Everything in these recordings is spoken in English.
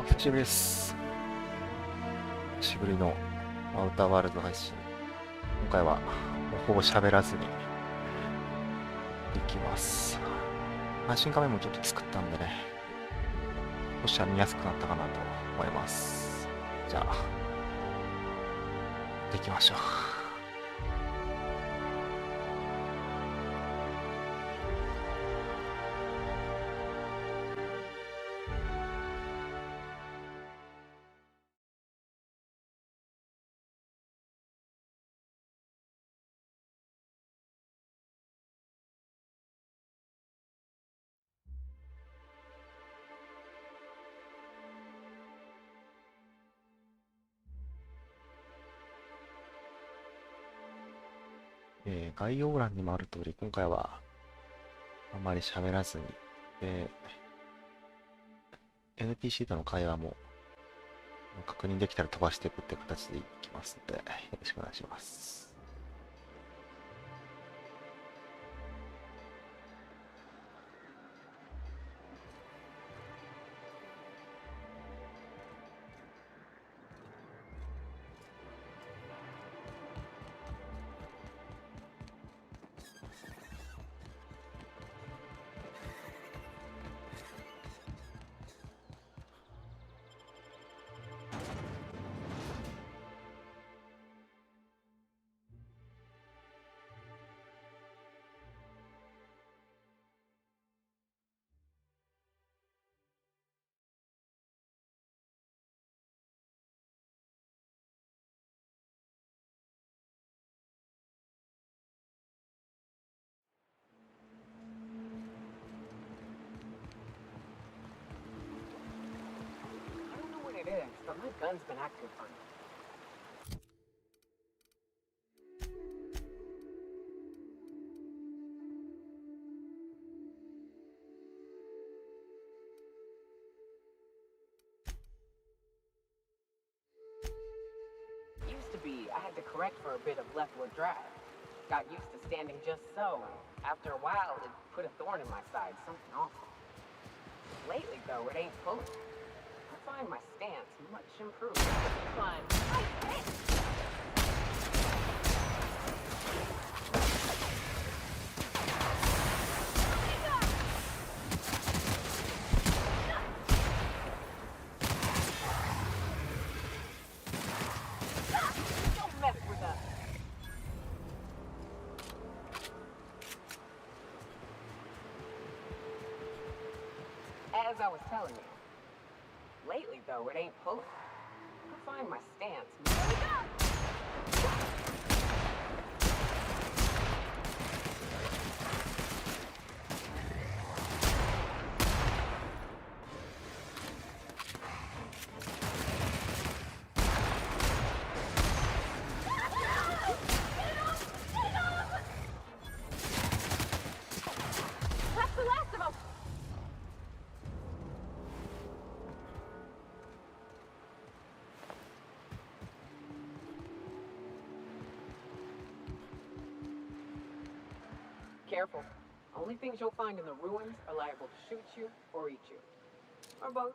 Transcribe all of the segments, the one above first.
久しぶりです。久しぶりのアウターワールド配信。今回はもうほぼ喋らずにできます。配信画面もちょっと作ったんでね、少しは見やすくなったかなと思います。じゃあ、できましょう。概要欄にもある通り、今回はあまり喋らずに、NPC との会話も確認できたら飛ばしていくって形でいきますので、よろしくお願いします。But my gun's been active funny. Used to be, I had to correct for a bit of leftward drive. Got used to standing just so. After a while, it put a thorn in my side, something awful. Lately, though, it ain't pulling. I find my stance much improved. Fine. Don't mess with us. As I was telling you. Lately, though, it ain't pulling. I find my stance. That's the last of them. Careful. Only things you'll find in the ruins are liable to shoot you or eat you. Or both.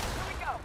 Here we go.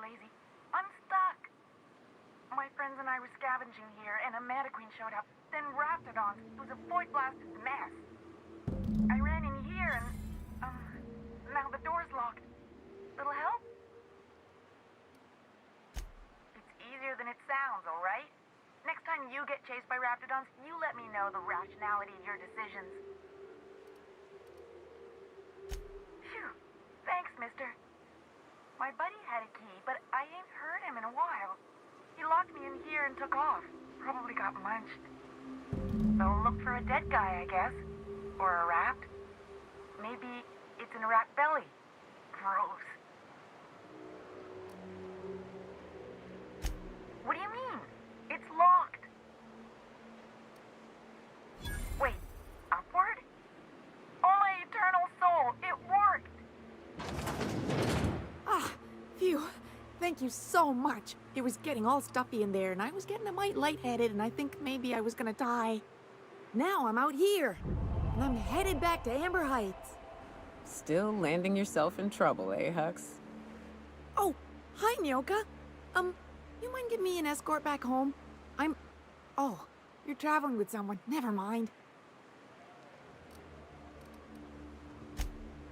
lazy. I'm stuck. My friends and I were scavenging here, and a Meta Queen showed up. Then Raptidons. It was a void-blasted mess. I ran in here, and now the door's locked. Little help? It's easier than it sounds, all right? Next time you get chased by Raptidons, you let me know the rationality of your decisions. Phew. Thanks, mister. My buddy had a key, but I ain't heard him in a while. He locked me in here and took off. Probably got munched. So look for a dead guy, I guess. Or a rat. Maybe it's in a rat belly. Gross. What do you mean? It's locked. Wait, upward? Oh, my eternal soul, it worked! Ah, phew. Thank you so much. It was getting all stuffy in there, and I was getting a mite lightheaded, and I think maybe I was gonna die. Now I'm out here, and I'm headed back to Amber Heights. Still landing yourself in trouble, eh, Hux? Oh, hi, Nyoka. You mind giving me an escort back home? Oh, you're traveling with someone. Never mind.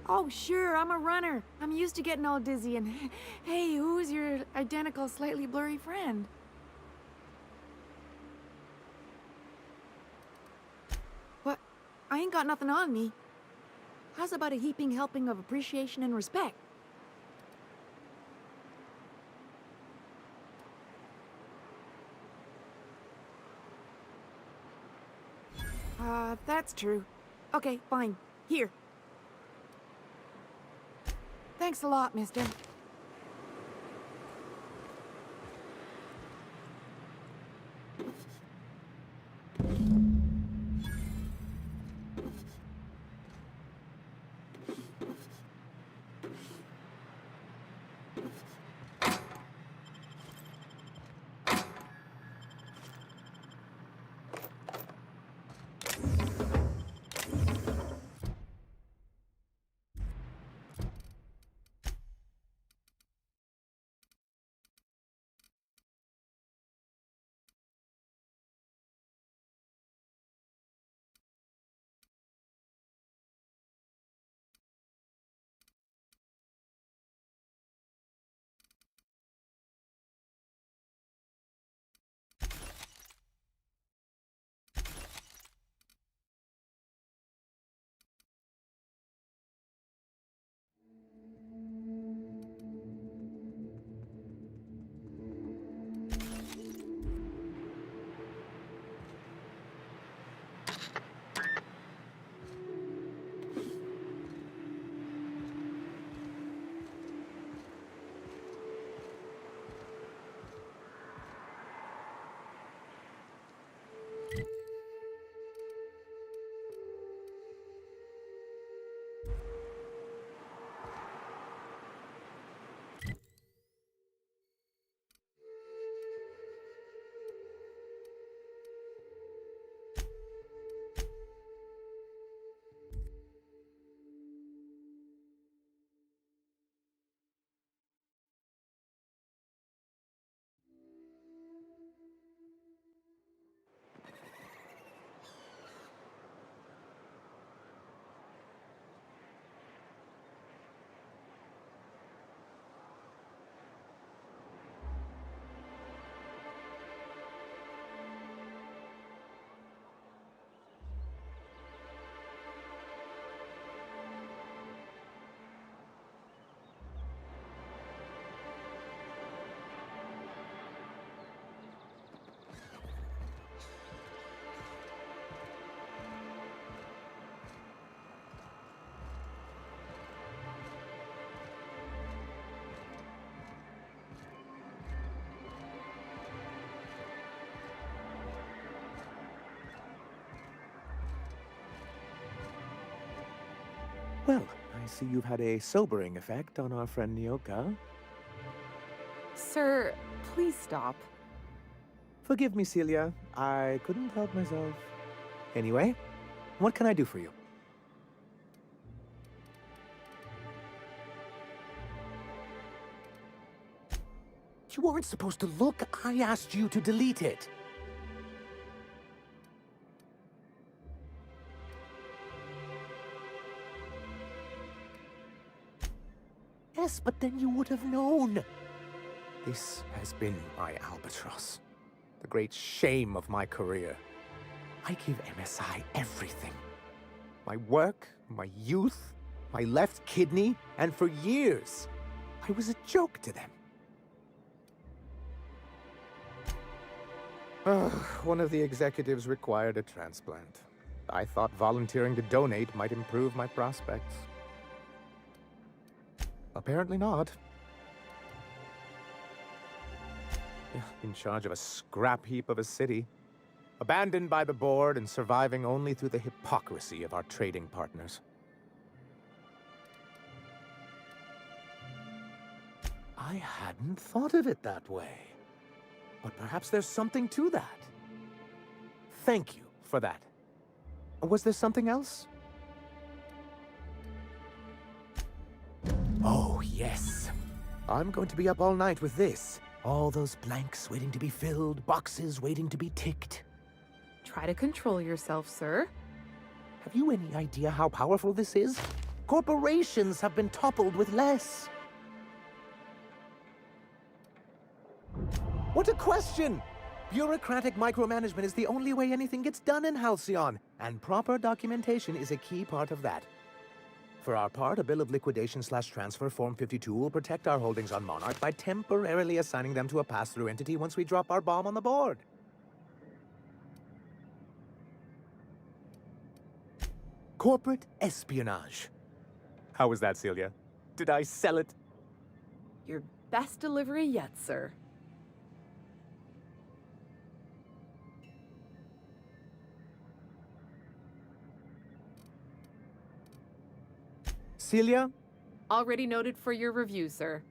Oh, sure, I'm a runner. I'm used to getting all dizzy, and hey, who's your identical, slightly blurry friend? What? I ain't got nothing on me. How's about a heaping helping of appreciation and respect? That's true. Okay, fine. Here. Thanks a lot, mister. Well, I see you've had a sobering effect on our friend Nyoka. Sir, please stop. Forgive me, Celia. I couldn't help myself. Anyway, what can I do for you? You weren't supposed to look. I asked you to delete it. Yes, but then you would have known. This has been my albatross. The great shame of my career. I give MSI everything. My work, my youth, my left kidney, and for years, I was a joke to them. One of the executives required a transplant. I thought volunteering to donate might improve my prospects. Apparently not. In charge of a scrap heap of a city, abandoned by the board and surviving only through the hypocrisy of our trading partners. I hadn't thought of it that way. But perhaps there's something to that. Thank you for that. Was there something else? Oh, yes. I'm going to be up all night with this. All those blanks waiting to be filled, boxes waiting to be ticked. Try to control yourself, sir. Have you any idea how powerful this is? Corporations have been toppled with less. What a question! Bureaucratic micromanagement is the only way anything gets done in Halcyon, and proper documentation is a key part of that. For our part, a bill of liquidation/transfer Form 52 will protect our holdings on Monarch by temporarily assigning them to a pass-through entity once we drop our bomb on the board. Corporate espionage. How was that, Celia? Did I sell it? Your best delivery yet, sir. Celia? Already noted for your review, sir.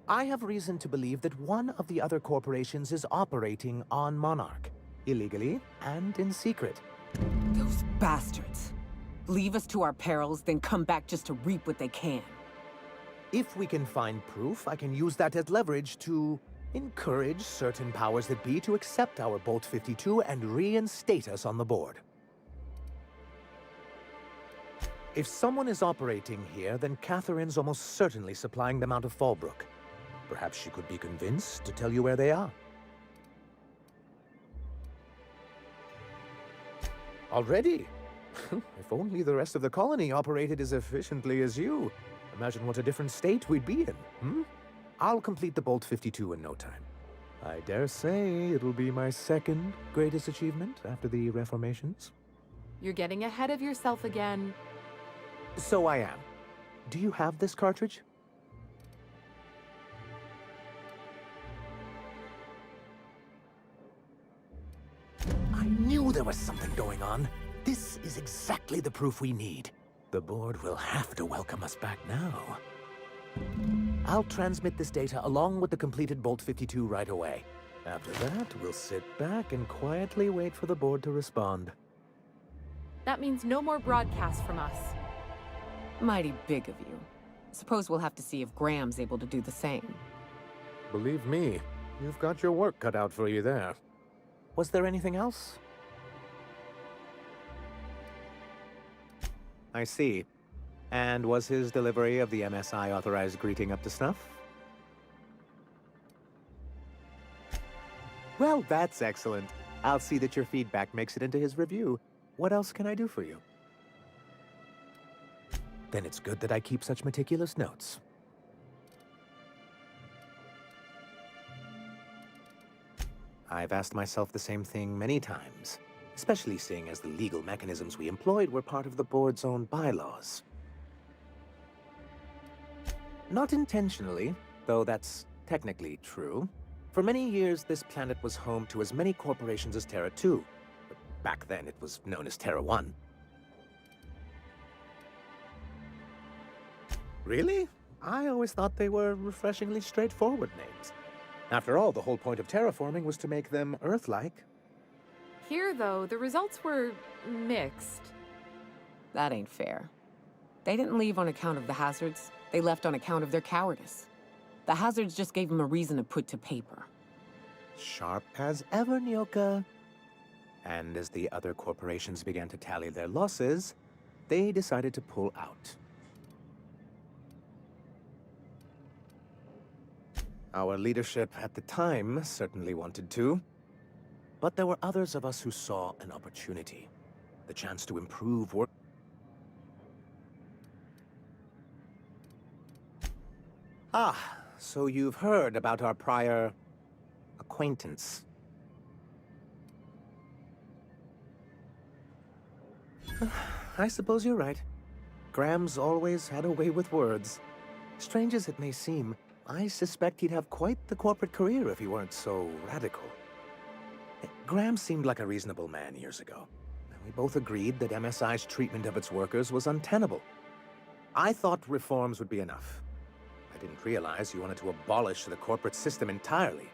I have reason to believe that one of the other corporations is operating on Monarch, illegally and in secret. Those bastards. Leave us to our perils, then come back just to reap what they can. If we can find proof, I can use that as leverage to encourage certain powers that be to accept our Bolt 52 and reinstate us on the board. If someone is operating here, then Catherine's almost certainly supplying them out of Fallbrook. Perhaps she could be convinced to tell you where they are. Already? If only the rest of the colony operated as efficiently as you. Imagine what a different state we'd be in, hmm? I'll complete the Bolt 52 in no time. I dare say it'll be my second greatest achievement after the reformations. You're getting ahead of yourself again. So I am. Do you have this cartridge? I knew there was something going on. This is exactly the proof we need. The board will have to welcome us back now. I'll transmit this data along with the completed Bolt 52 right away. After that, we'll sit back and quietly wait for the board to respond. That means no more broadcasts from us. Mighty big of you. Suppose we'll have to see if Graham's able to do the same. Believe me, you've got your work cut out for you there. Was there anything else? I see. And was his delivery of the MSI authorized greeting up to snuff? Well, that's excellent. I'll see that your feedback makes it into his review. What else can I do for you? Then it's good that I keep such meticulous notes. I've asked myself the same thing many times, especially seeing as the legal mechanisms we employed were part of the board's own bylaws. Not intentionally, though that's technically true. For many years, this planet was home to as many corporations as Terra 2. Back then, it was known as Terra 1. Really? I always thought they were refreshingly straightforward names. After all, the whole point of terraforming was to make them Earth-like. Here, though, the results were mixed. That ain't fair. They didn't leave on account of the hazards. They left on account of their cowardice. The hazards just gave him a reason to put to paper. Sharp as ever, Nyoka. And as the other corporations began to tally their losses, they decided to pull out. Our leadership at the time certainly wanted to, but there were others of us who saw an opportunity, the chance to improve work. Ah, so you've heard about our prior acquaintance. I suppose you're right. Graham's always had a way with words. Strange as it may seem, I suspect he'd have quite the corporate career if he weren't so radical. Graham seemed like a reasonable man years ago, and we both agreed that MSI's treatment of its workers was untenable. I thought reforms would be enough. I didn't realize you wanted to abolish the corporate system entirely.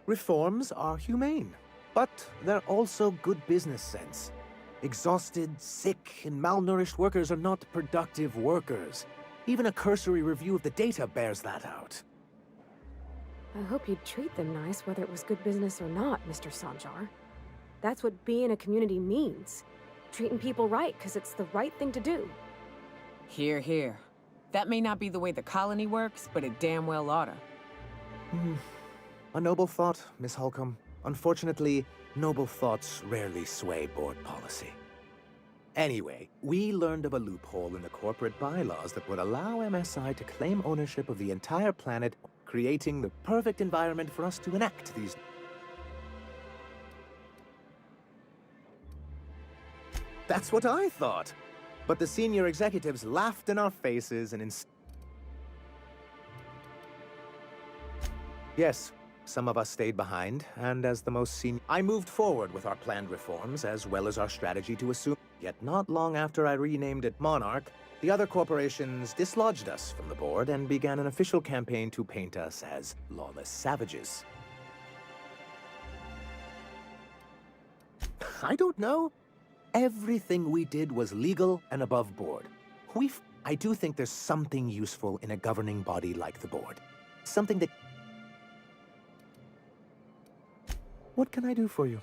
Reforms are humane, but they're also good business sense. Exhausted, sick, and malnourished workers are not productive workers. Even a cursory review of the data bears that out. I hope you'd treat them nice, whether it was good business or not, Mr. Sanjar. That's what being a community means. Treating people right, because it's the right thing to do. Here, here. That may not be the way the colony works, but it damn well oughta. A noble thought, Miss Holcomb. Unfortunately, noble thoughts rarely sway board policy. Anyway, we learned of a loophole in the corporate bylaws that would allow MSI to claim ownership of the entire planet, creating the perfect environment for us to enact these. That's what I thought. But the senior executives laughed in our faces and Yes, some of us stayed behind, and as the most senior, I moved forward with our planned reforms, as well as our strategy to assume. Yet not long after I renamed it Monarch, the other corporations dislodged us from the board and began an official campaign to paint us as lawless savages. I don't know. Everything we did was legal and above board. I do think there's something useful in a governing body like the board. Something that... What can I do for you?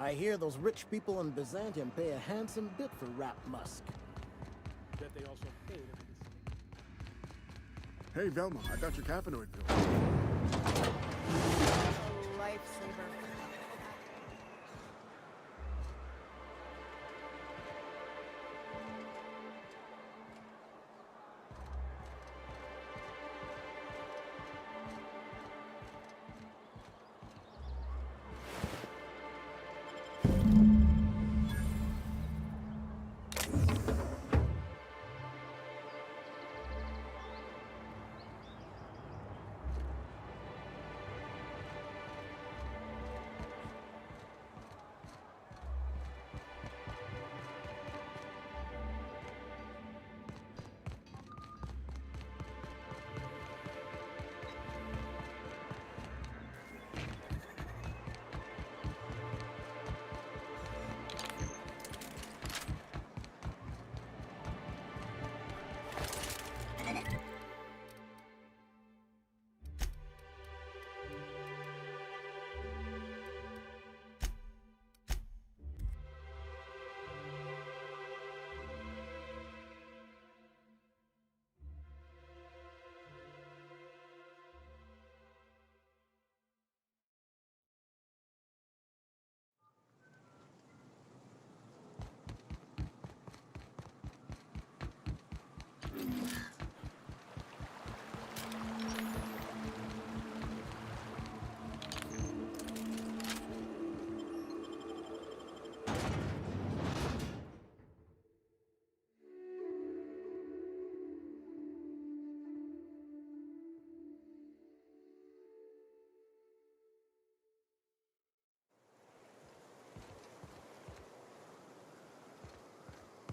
I hear those rich people in Byzantium pay a handsome bit for Rap Musk. Bet they also paid him. Hey, Velma, I got your caffeinoid pill. A lifesaver.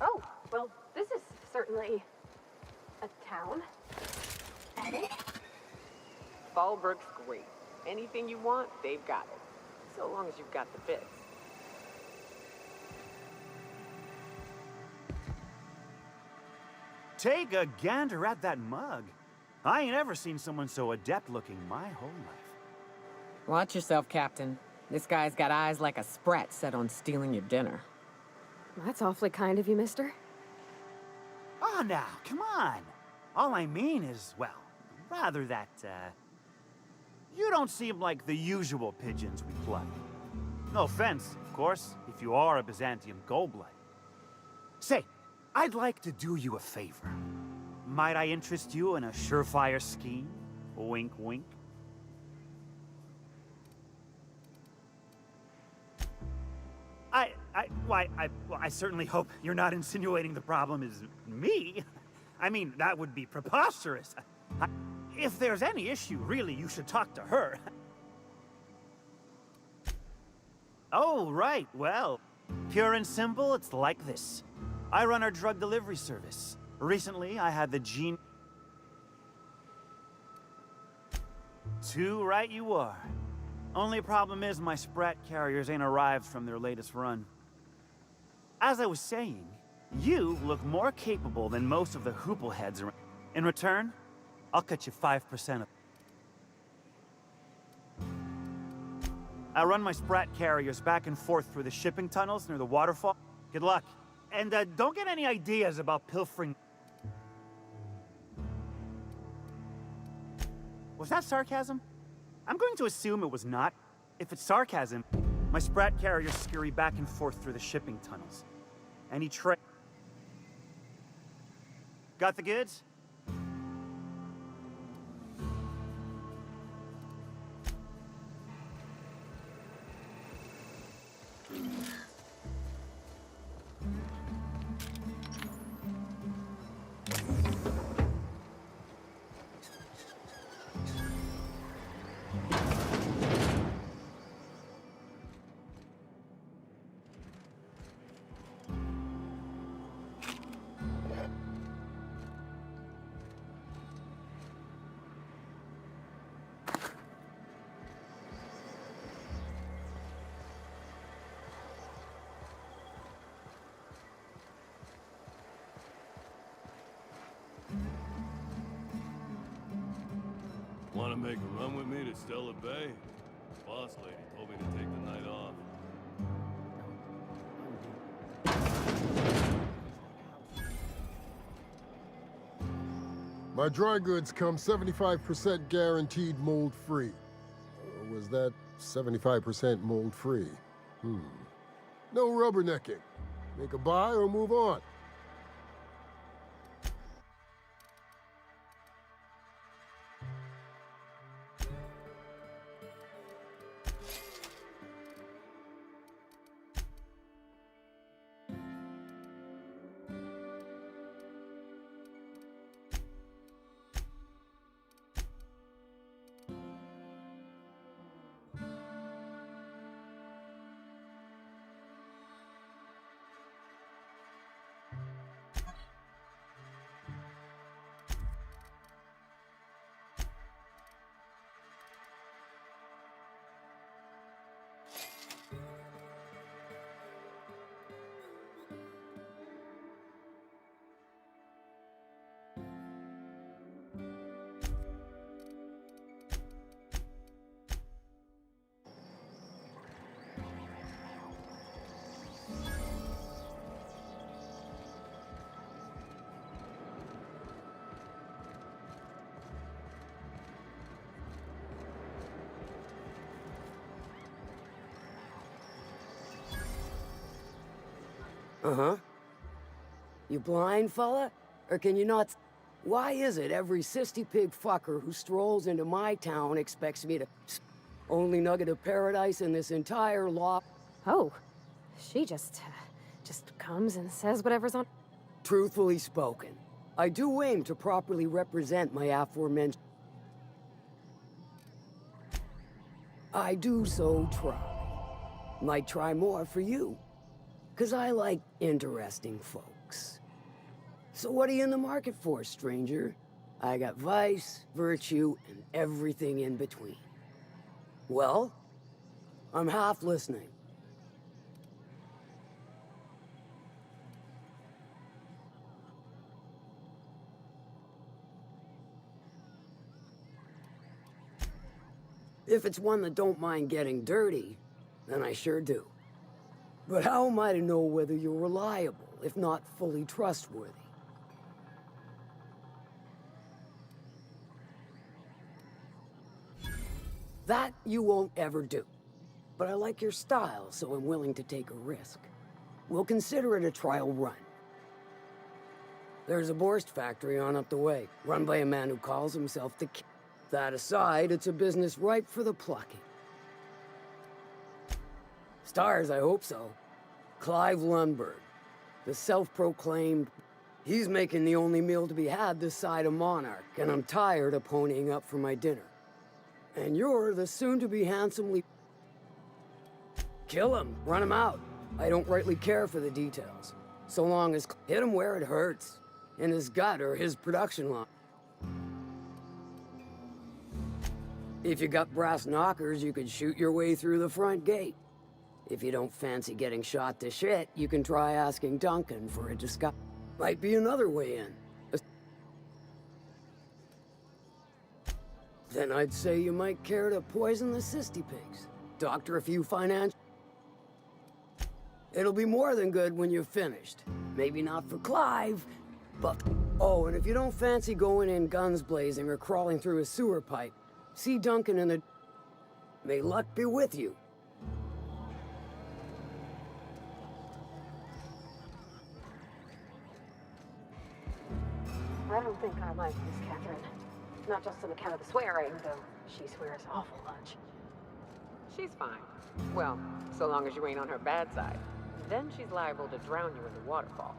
Oh, well, this is certainly a town. Fallbrook's great. Anything you want, they've got it. So long as you've got the bits. Take a gander at that mug. I ain't ever seen someone so adept looking my whole life. Watch yourself, Captain. This guy's got eyes like a sprat set on stealing your dinner. That's awfully kind of you, mister. Oh, now, come on. All I mean is, well, rather that, you don't seem like the usual pigeons we pluck. No offense, of course, if you are a Byzantium goldblood. Say, I'd like to do you a favor. Might I interest you in a surefire scheme? Wink, wink. I certainly hope you're not insinuating the problem is me. I mean, that would be preposterous. If there's any issue, really, you should talk to her. Oh, right, well, pure and simple, it's like this. I run our drug delivery service. Recently, I had the gene... Too right you are. Only problem is my sprat carriers ain't arrived from their latest run. As I was saying, you look more capable than most of the hoople heads around. In return, I'll cut you 5% of... I run my sprat carriers back and forth through the shipping tunnels near the waterfall. Good luck. And don't get any ideas about pilfering... Was that sarcasm? I'm going to assume it was not. If it's sarcasm, my sprat carriers scurry back and forth through the shipping tunnels. Any Got the goods? Want to make a run with me to Stella Bay? Boss lady told me to take the night off. My dry goods come 75% guaranteed mold-free. Or was that 75% mold-free? No rubbernecking. Make a buy or move on. Uh-huh. You blind, fella? Or can you not... Why is it every sissy pig fucker who strolls into my town expects me to... Only nugget of paradise in this entire law... Oh, she just comes and says whatever's on... Truthfully spoken, I do aim to properly represent my aforementioned... I do so try. Might try more for you. 'Cause I like interesting folks. So what are you in the market for, stranger? I got vice, virtue, and everything in between. Well, I'm half listening. If it's one that don't mind getting dirty, then I sure do. But how am I to know whether you're reliable, if not fully trustworthy? That you won't ever do. But I like your style, so I'm willing to take a risk. We'll consider it a trial run. There's a Borst factory on up the way, run by a man who calls himself the King. That aside, it's a business ripe for the plucking. Stars, I hope so. Clive Lundberg, the self-proclaimed... He's making the only meal to be had this side of Monarch, and I'm tired of ponying up for my dinner. And you're the soon-to-be handsomely... Kill him, run him out. I don't rightly care for the details. So long as... Hit him where it hurts. In his gut or his production line. If you got brass knockers, you could shoot your way through the front gate. If you don't fancy getting shot to shit, you can try asking Duncan for a disguise. Might be another way in. Then I'd say you might care to poison the cysty pigs. Doctor a few financial... It'll be more than good when you're finished. Maybe not for Clive, but... Oh, and if you don't fancy going in guns blazing or crawling through a sewer pipe, see Duncan in the... May luck be with you. I don't think I like Miss Catherine. Not just on account of the swearing, though she swears awful much. She's fine. Well, so long as you ain't on her bad side. Then she's liable to drown you in the waterfall.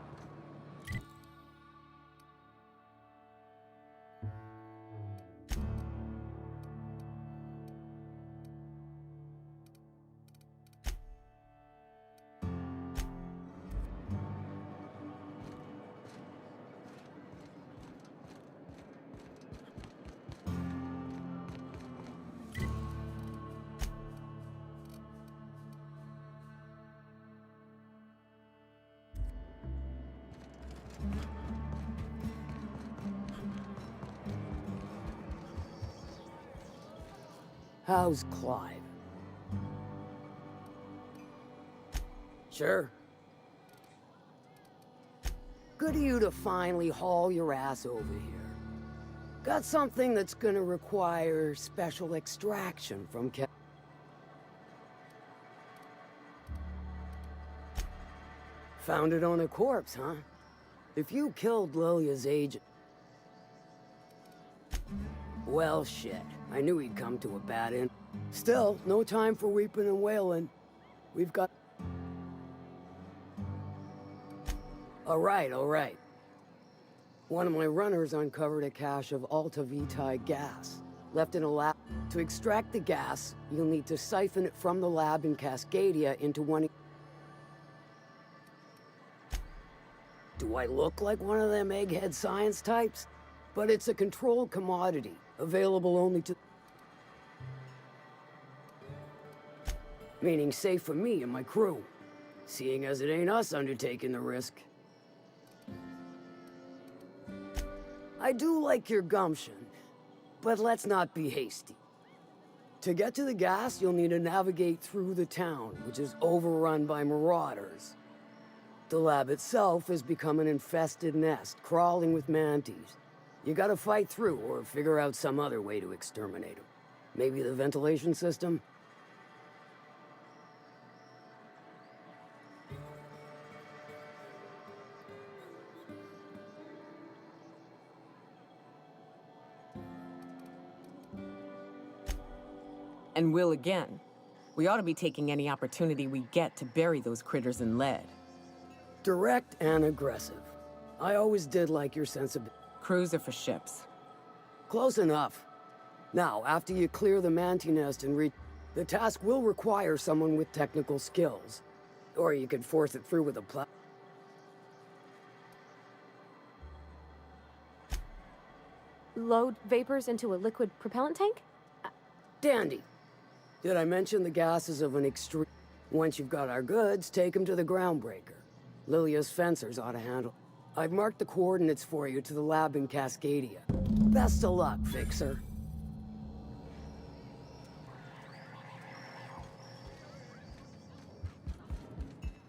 How's Clive? Sure. Good of you to finally haul your ass over here. Got something that's gonna require special extraction from Found it on a corpse, huh? If you killed Lilia's agent... Well, shit. I knew he'd come to a bad end. Still, no time for weeping and wailing. We've got... All right. One of my runners uncovered a cache of Alta Vitae gas, left in a lab. To extract the gas, you'll need to siphon it from the lab in Cascadia into one... Do I look like one of them egghead science types? But it's a controlled commodity, available only to... Meaning safe for me and my crew, seeing as it ain't us undertaking the risk. I do like your gumption, but let's not be hasty. To get to the gas, you'll need to navigate through the town, which is overrun by marauders. The lab itself has become an infested nest, crawling with mantis. You gotta fight through or figure out some other way to exterminate them. Maybe the ventilation system? And will again. We ought to be taking any opportunity we get to bury those critters in lead. Direct and aggressive. I always did like your sensibility. Crews are for ships. Close enough. Now, after you clear the manti nest and reach... The task will require someone with technical skills. Or you could force it through with a Load vapors into a liquid propellant tank? Dandy. Did I mention the gases of an extreme... Once you've got our goods, take them to the groundbreaker. Lilia's fencers ought to handle... I've marked the coordinates for you to the lab in Cascadia. Best of luck, Fixer.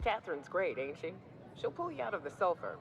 Catherine's great, ain't she? She'll pull you out of the sulfur.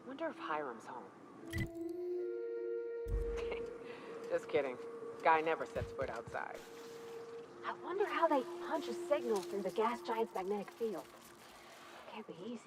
Wonder if Hiram's home. Just kidding. Guy never sets foot outside. I wonder how they punch a signal through the gas giant's magnetic field. Can't be easy.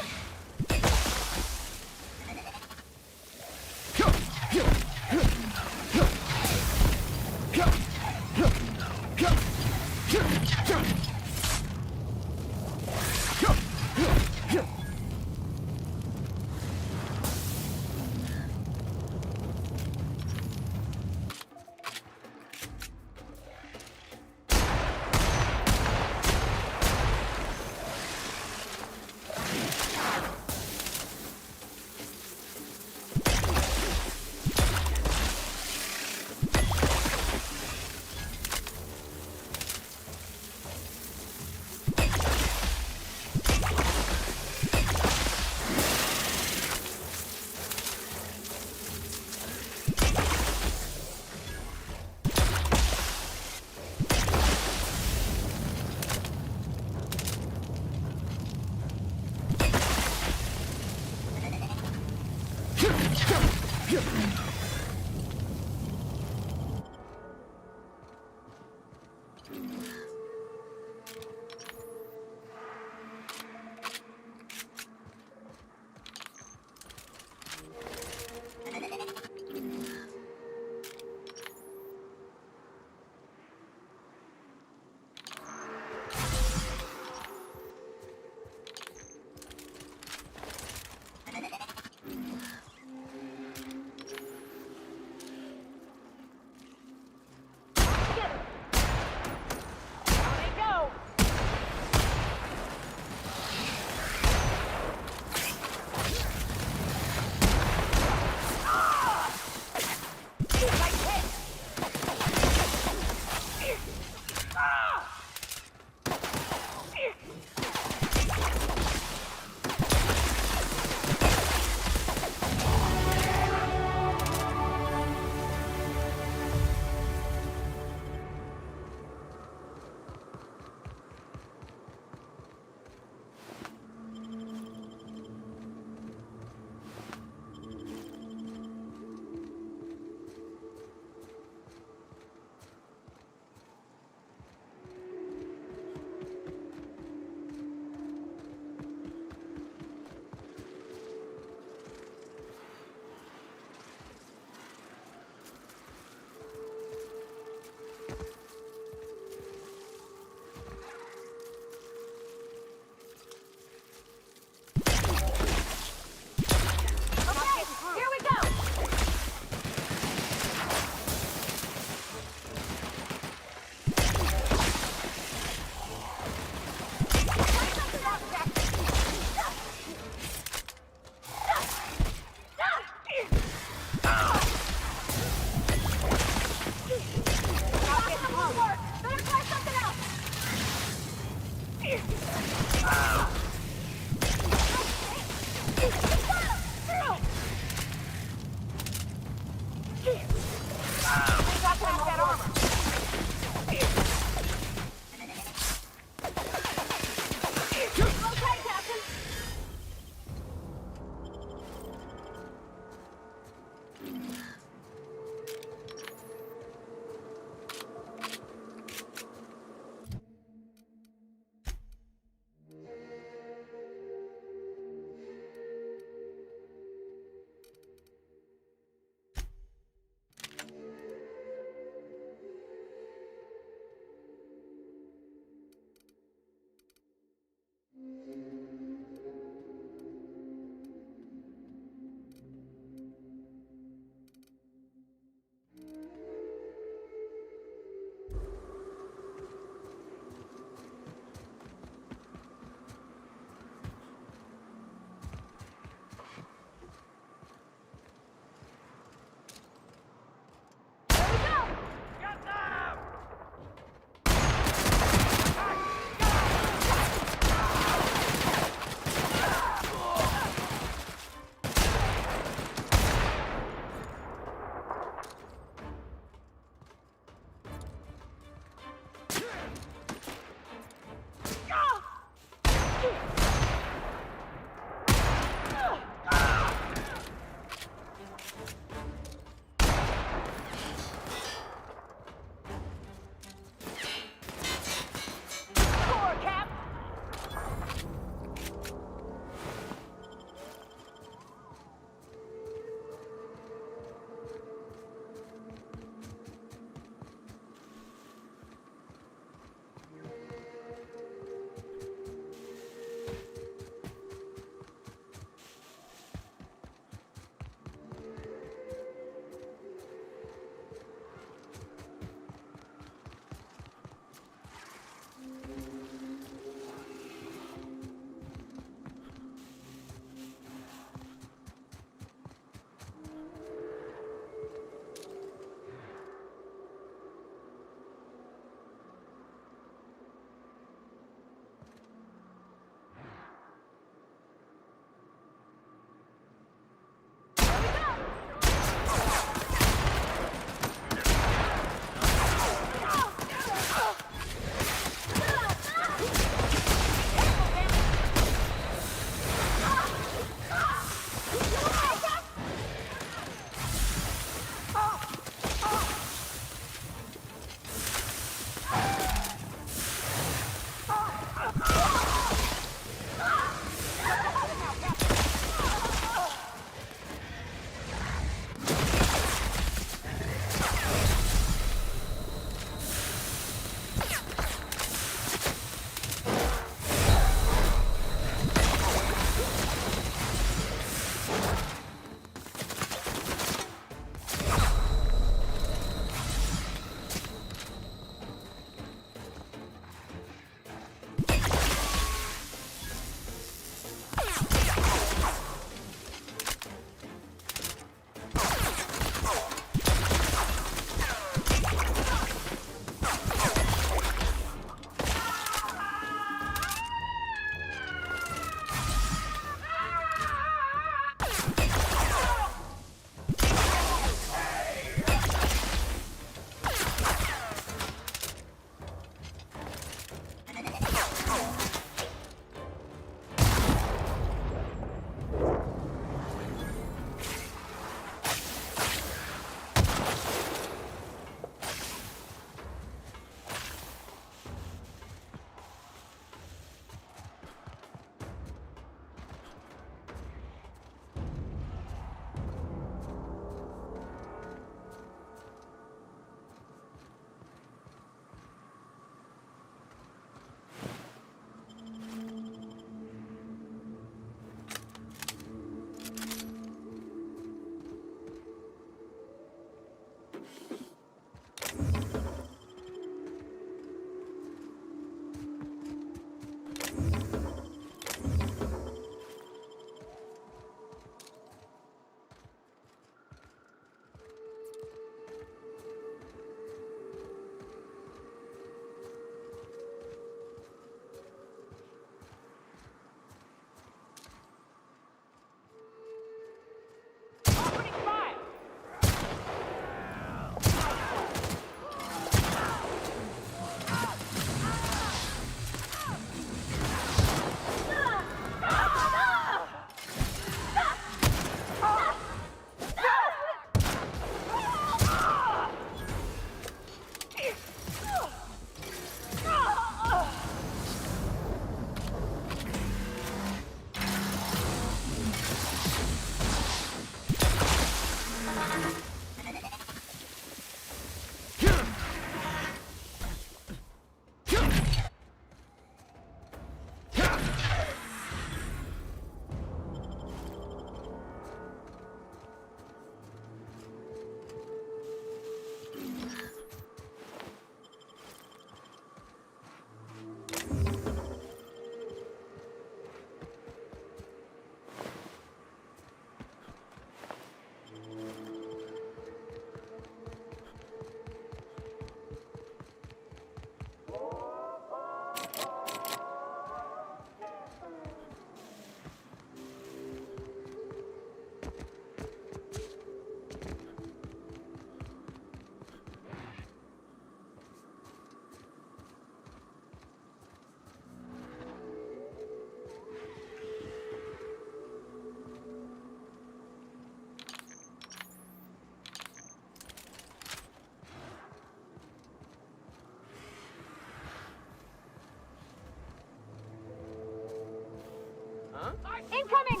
Incoming!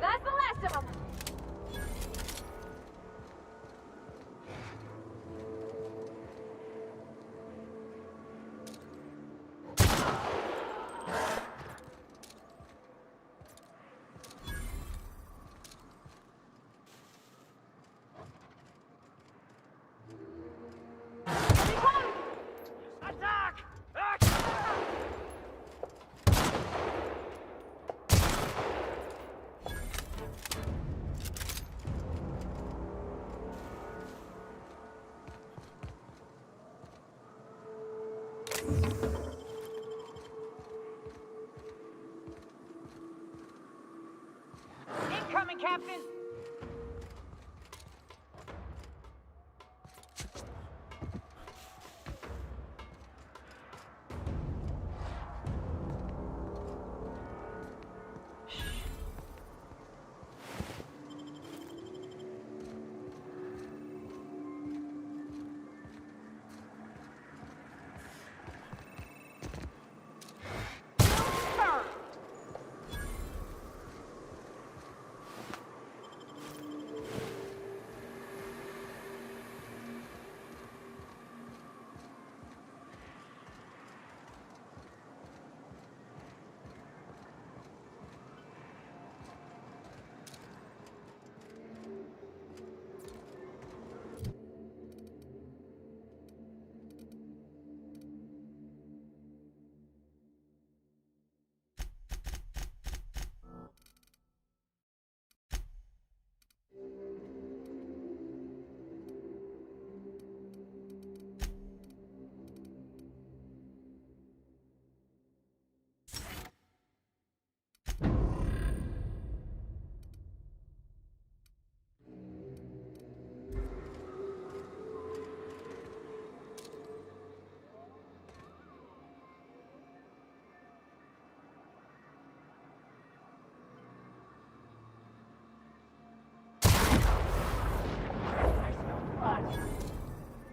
That's the last of them! Attack! Incoming, Captain!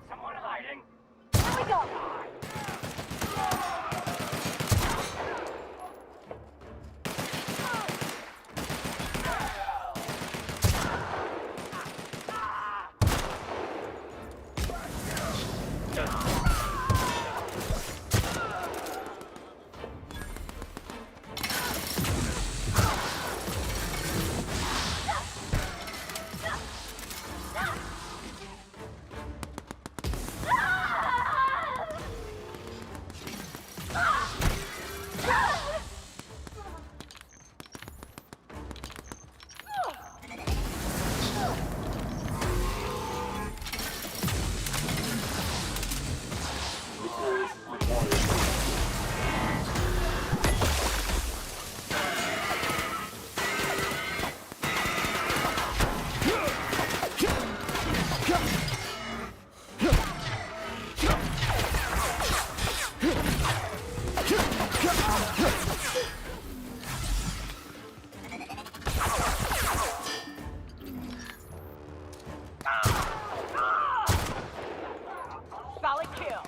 Someone hiding! Here we go! Solid kill.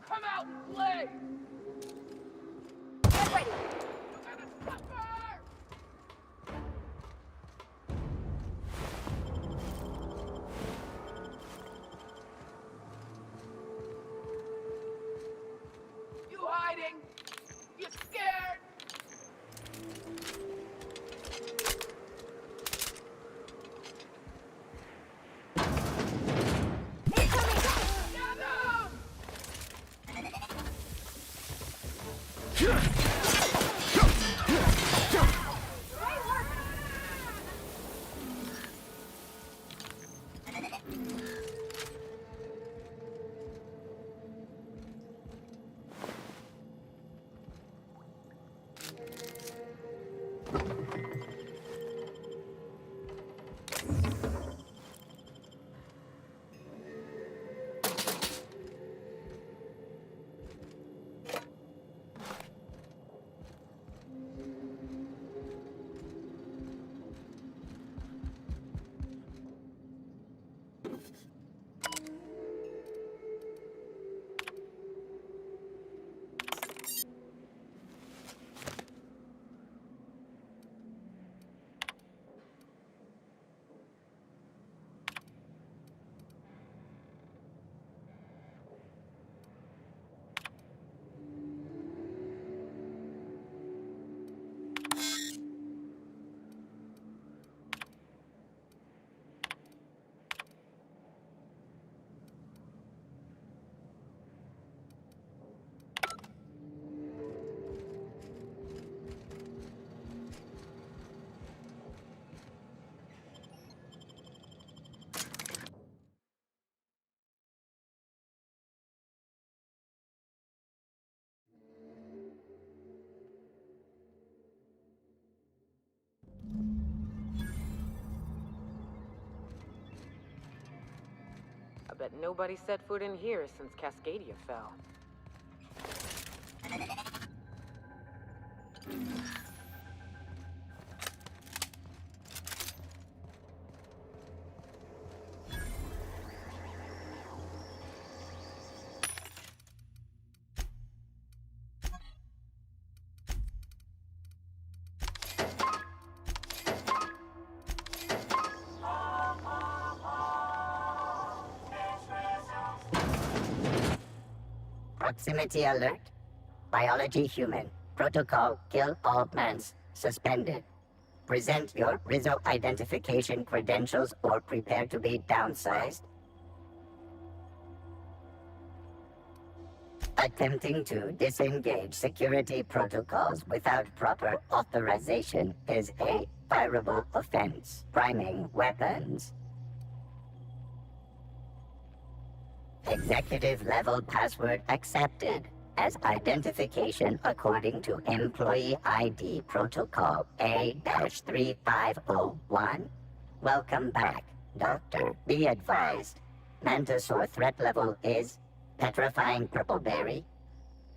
Come out and play! Get ready! You hiding? You scared? I bet nobody set foot in here since Cascadia fell. Proximity alert. Biology human. Protocol kill all plants. Suspended. Present your Rizzo identification credentials or prepare to be downsized. Attempting to disengage security protocols without proper authorization is a fireable offense. Priming weapons. Executive level password accepted as identification according to Employee ID Protocol A-3501. Welcome back, Doctor. Be advised. Mantisaur threat level is petrifying purpleberry.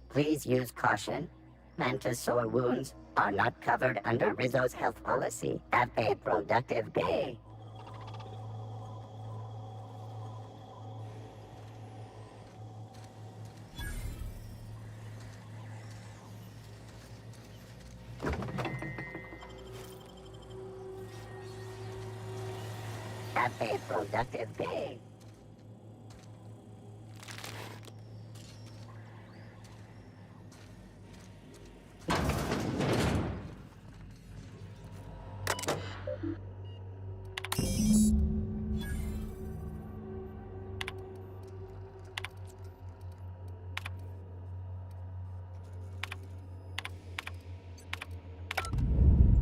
Please use caution. Mantisaur wounds are not covered under Rizzo's health policy. Have a productive day. Have a productive day.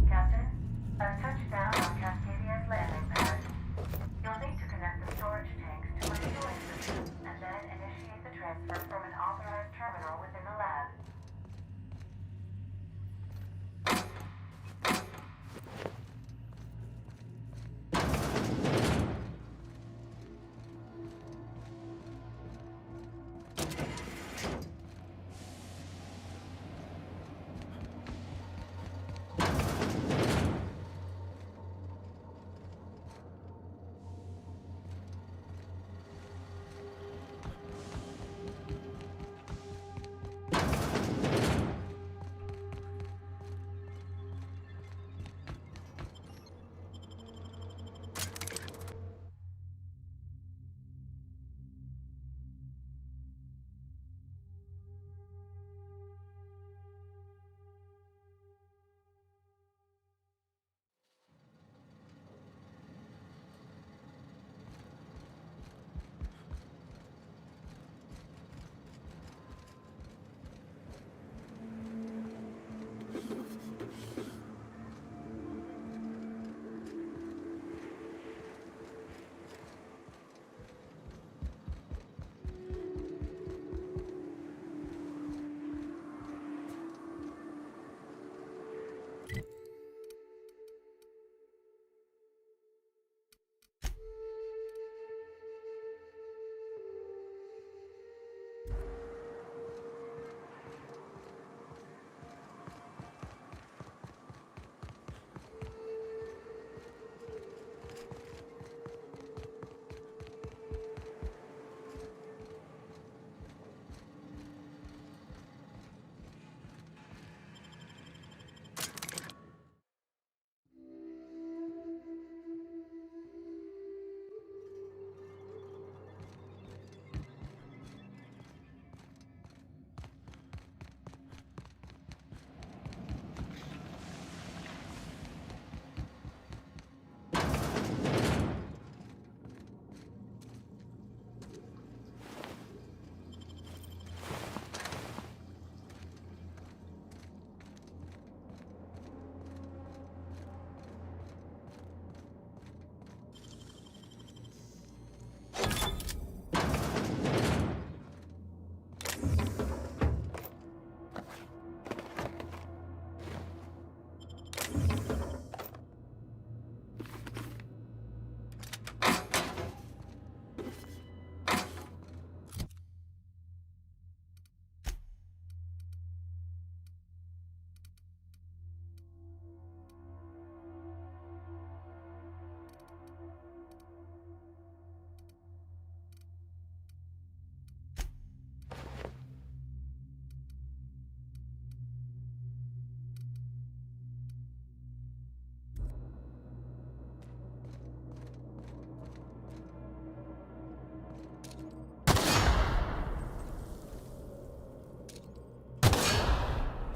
Captain, I've touched down on Cascadia's landing pad. You'll need to connect the storage tank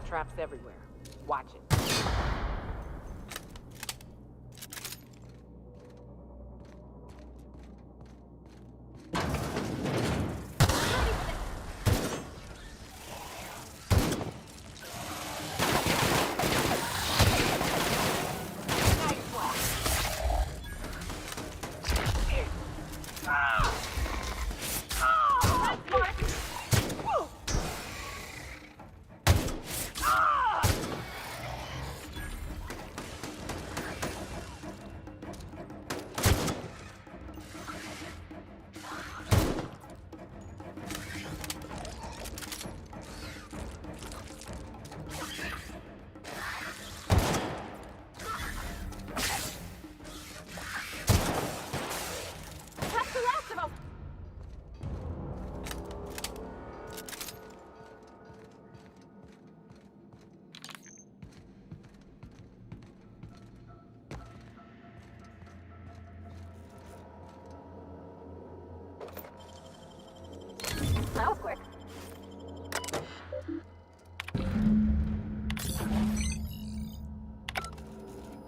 traps everywhere. Watch it. That was quick.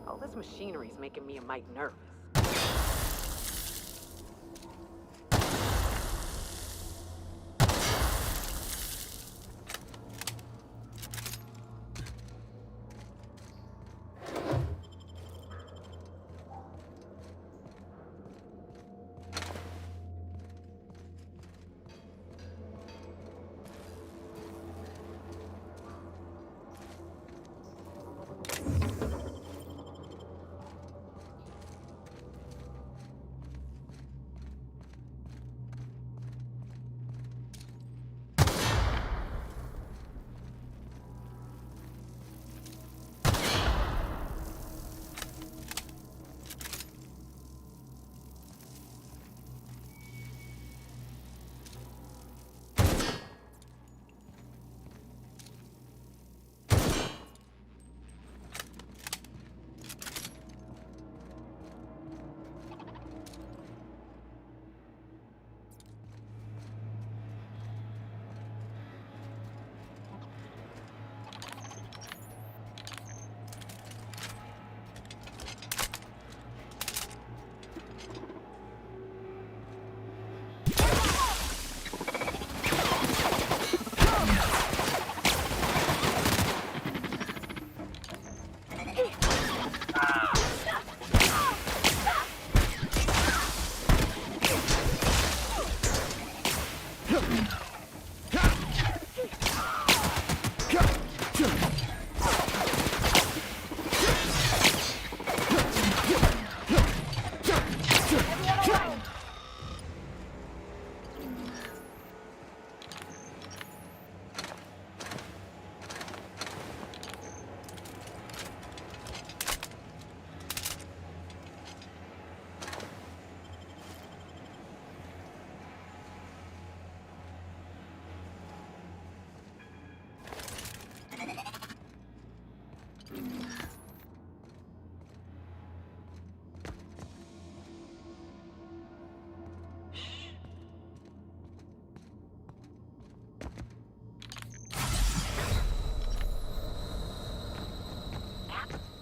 All this machinery's making me a mite nervous.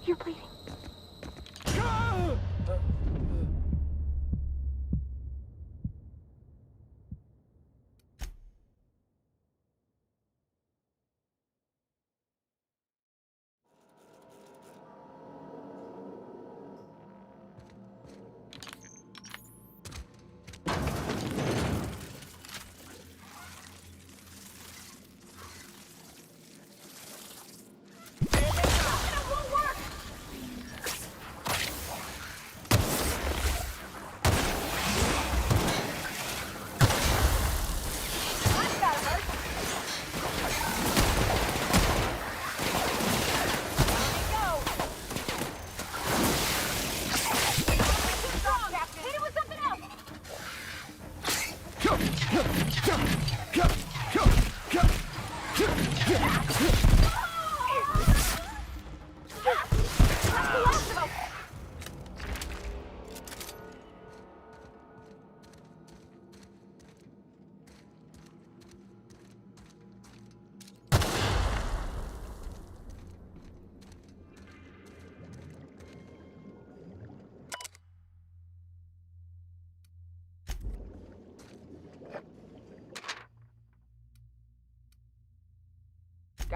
You're bleeding.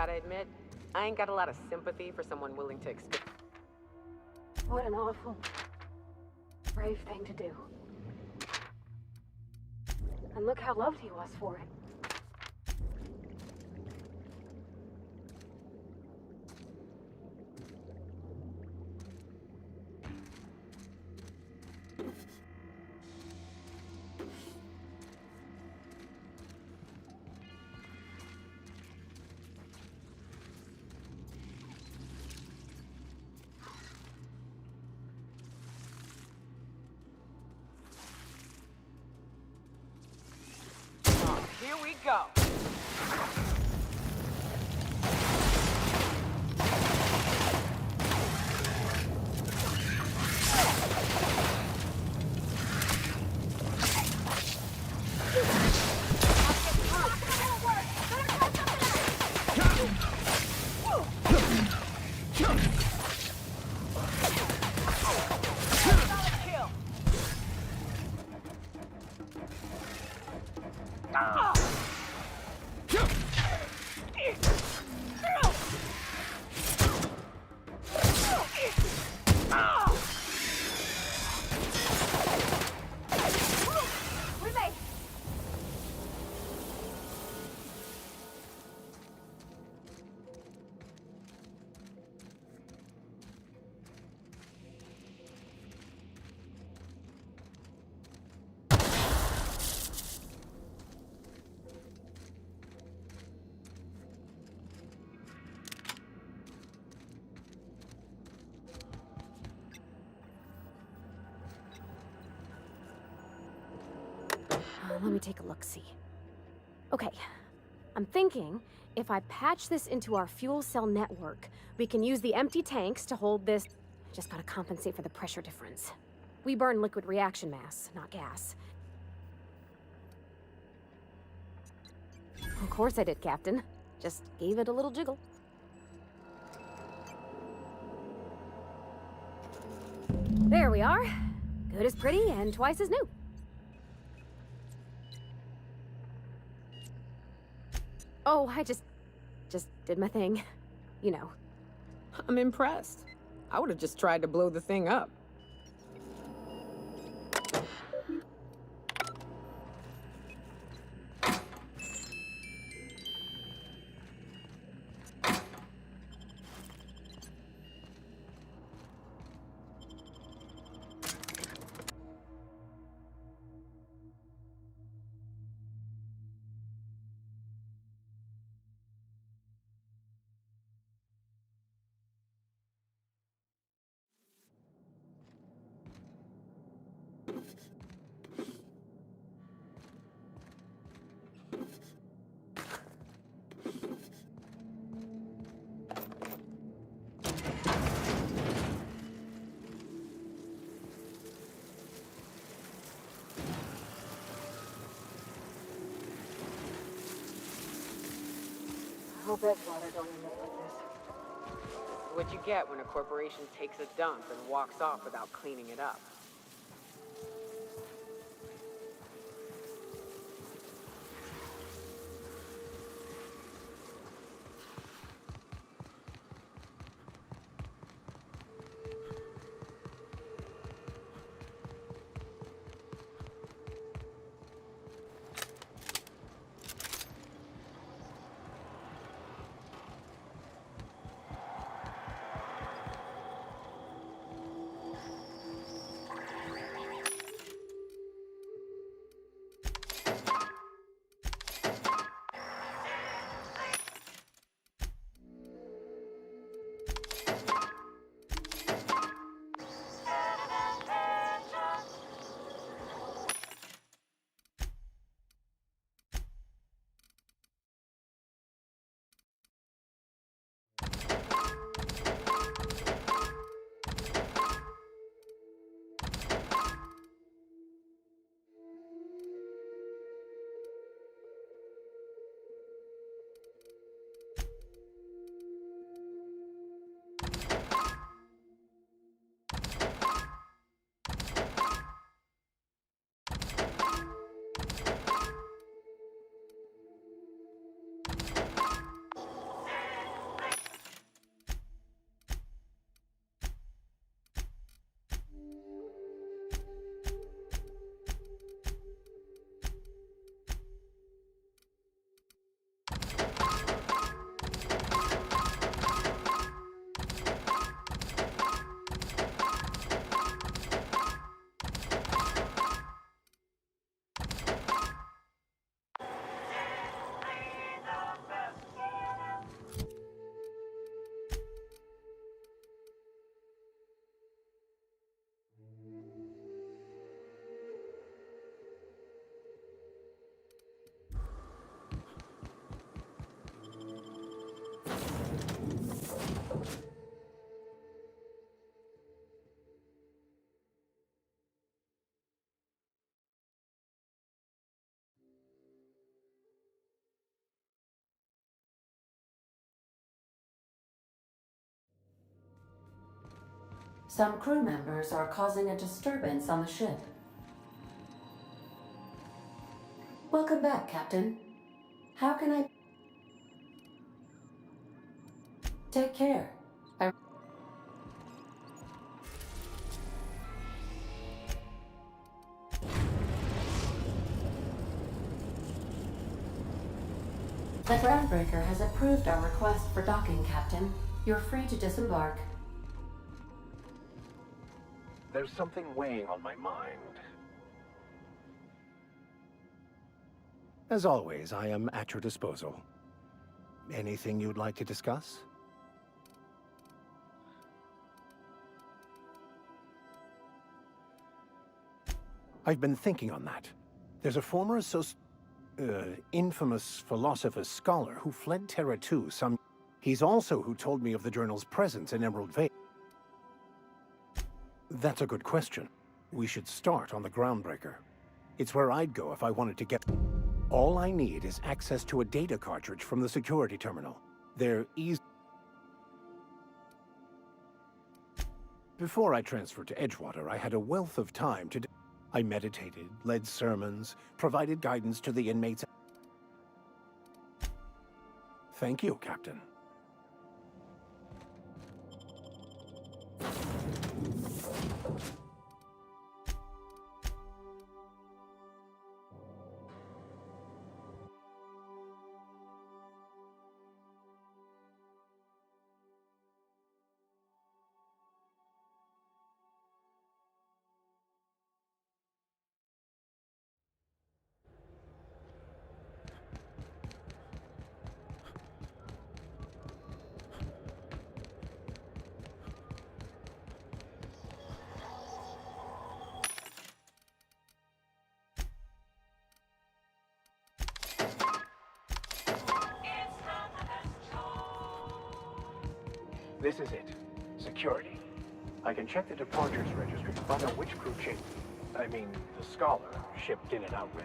gotta admit, I ain't got a lot of sympathy for someone willing to expect. What an awful, brave thing to do. And look how loved he was for it. Here we go. Let me take a look-see. Okay, I'm thinking if I patch this into our fuel cell network, we can use the empty tanks to hold this. Just gotta compensate for the pressure difference. We burn liquid reaction mass, not gas. Of course I did, Captain. Just gave it a little jiggle. There we are. Good as pretty and twice as new. Oh, I just did my thing. You know. I'm impressed. I would have just tried to blow the thing up. I hope Edgewater don't end up like this. What you get when a corporation takes a dump and walks off without cleaning it up. Some crew members are causing a disturbance on the ship. Welcome back, Captain. How can I... Take care. The groundbreaker has approved our request for docking, Captain. You're free to disembark. There's something weighing on my mind. As always, I am at your disposal. Anything you'd like to discuss? I've been thinking on that. There's a former infamous philosopher scholar who fled Terra 2 some... He's also who told me of the journal's presence in Emerald Vale. That's a good question. We should start on the groundbreaker. It's where I'd go if I wanted to get... All I need is access to a data cartridge from the security terminal. They're easy... Before I transferred to Edgewater, I had a wealth of time to... I meditated, led sermons, provided guidance to the inmates. Thank you, Captain. This is it. Security. I can check the departures registry to find out which crew chief, I mean, the scholar, shipped in and out with.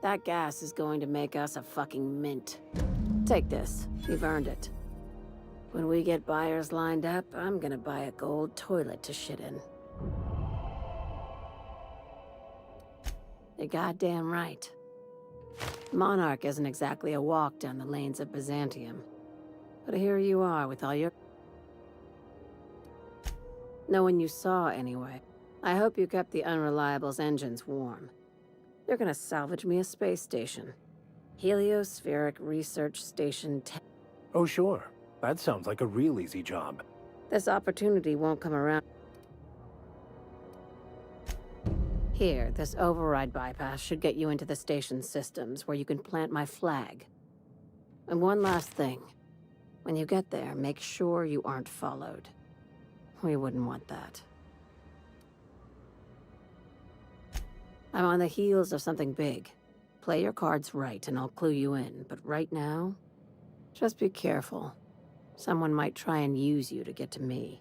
That gas is going to make us a fucking mint. Take this. You've earned it. When we get buyers lined up, I'm gonna buy a gold toilet to shit in. You're goddamn right. Monarch isn't exactly a walk down the lanes of Byzantium. But here you are with all your... No one you saw, anyway. I hope you kept the Unreliable's engines warm. They're gonna salvage me a space station. Heliospheric Research Station 10. Oh, sure. That sounds like a real easy job. This opportunity won't come around. Here, this override bypass should get you into the station's systems where you can plant my flag. And one last thing. When you get there, make sure you aren't followed. We wouldn't want that. I'm on the heels of something big. Play your cards right and I'll clue you in, but right now, just be careful. Someone might try and use you to get to me.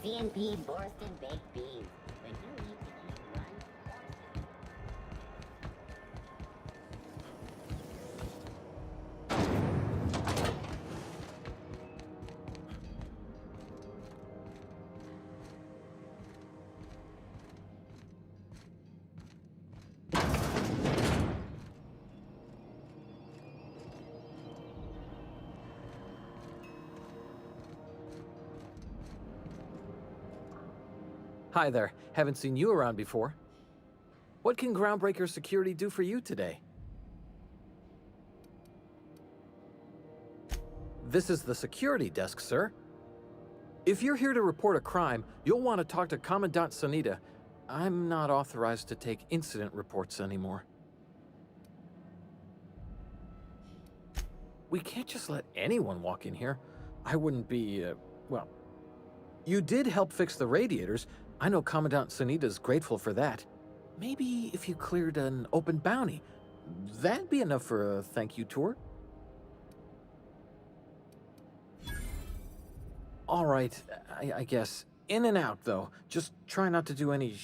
CNP Borston baked beans. When you need to eat one. Hi there. Haven't seen you around before. What can Groundbreaker Security do for you today? This is the security desk, sir. If you're here to report a crime, you'll want to talk to Commandant Sanita. I'm not authorized to take incident reports anymore. We can't just let anyone walk in here. I wouldn't be, well... You did help fix the radiators. I know Commandant Sanita's grateful for that. Maybe if you cleared an open bounty, that'd be enough for a thank you tour. All right, I guess. In and out, though. Just try not to do any...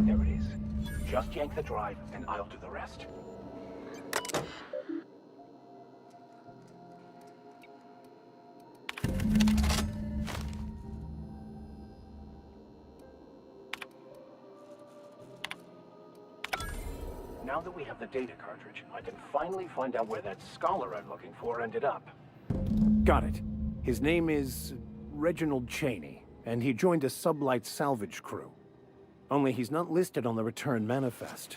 There it is. Just yank the drive, and I'll do the rest. Now that we have the data cartridge, I can finally find out where that scholar I'm looking for ended up. Got it. His name is Reginald Cheney, and he joined a sublight salvage crew. Only he's not listed on the return manifest.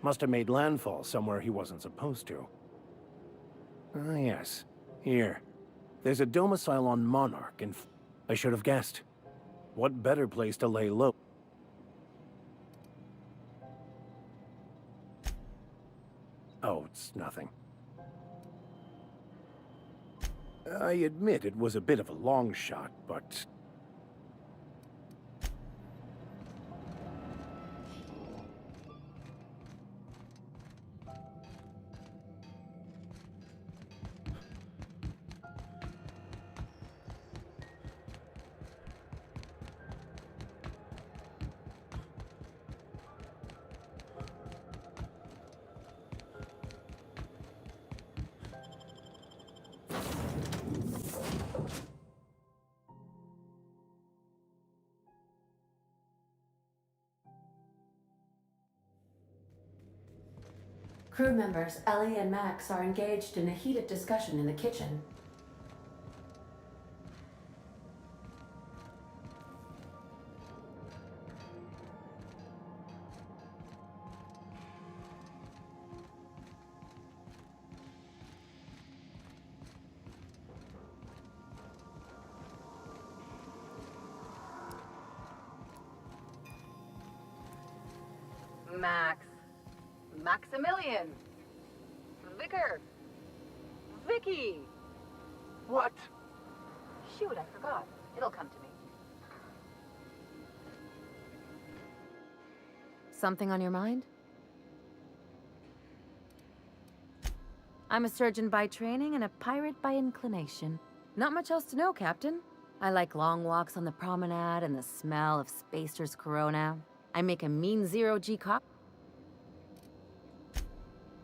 Must have made landfall somewhere he wasn't supposed to. Ah, yes. Here. There's a domicile on Monarch, and I should have guessed. What better place to lay low? Oh, it's nothing. I admit it was a bit of a long shot, but... Crew members Ellie and Max are engaged in a heated discussion in the kitchen. Max. Maximilian. Vicar. Vicky. What? Shoot, I forgot. It'll come to me. Something on your mind? I'm a surgeon by training and a pirate by inclination. Not much else to know, Captain. I like long walks on the promenade and the smell of Spacer's Corona. I make a mean zero-G cop.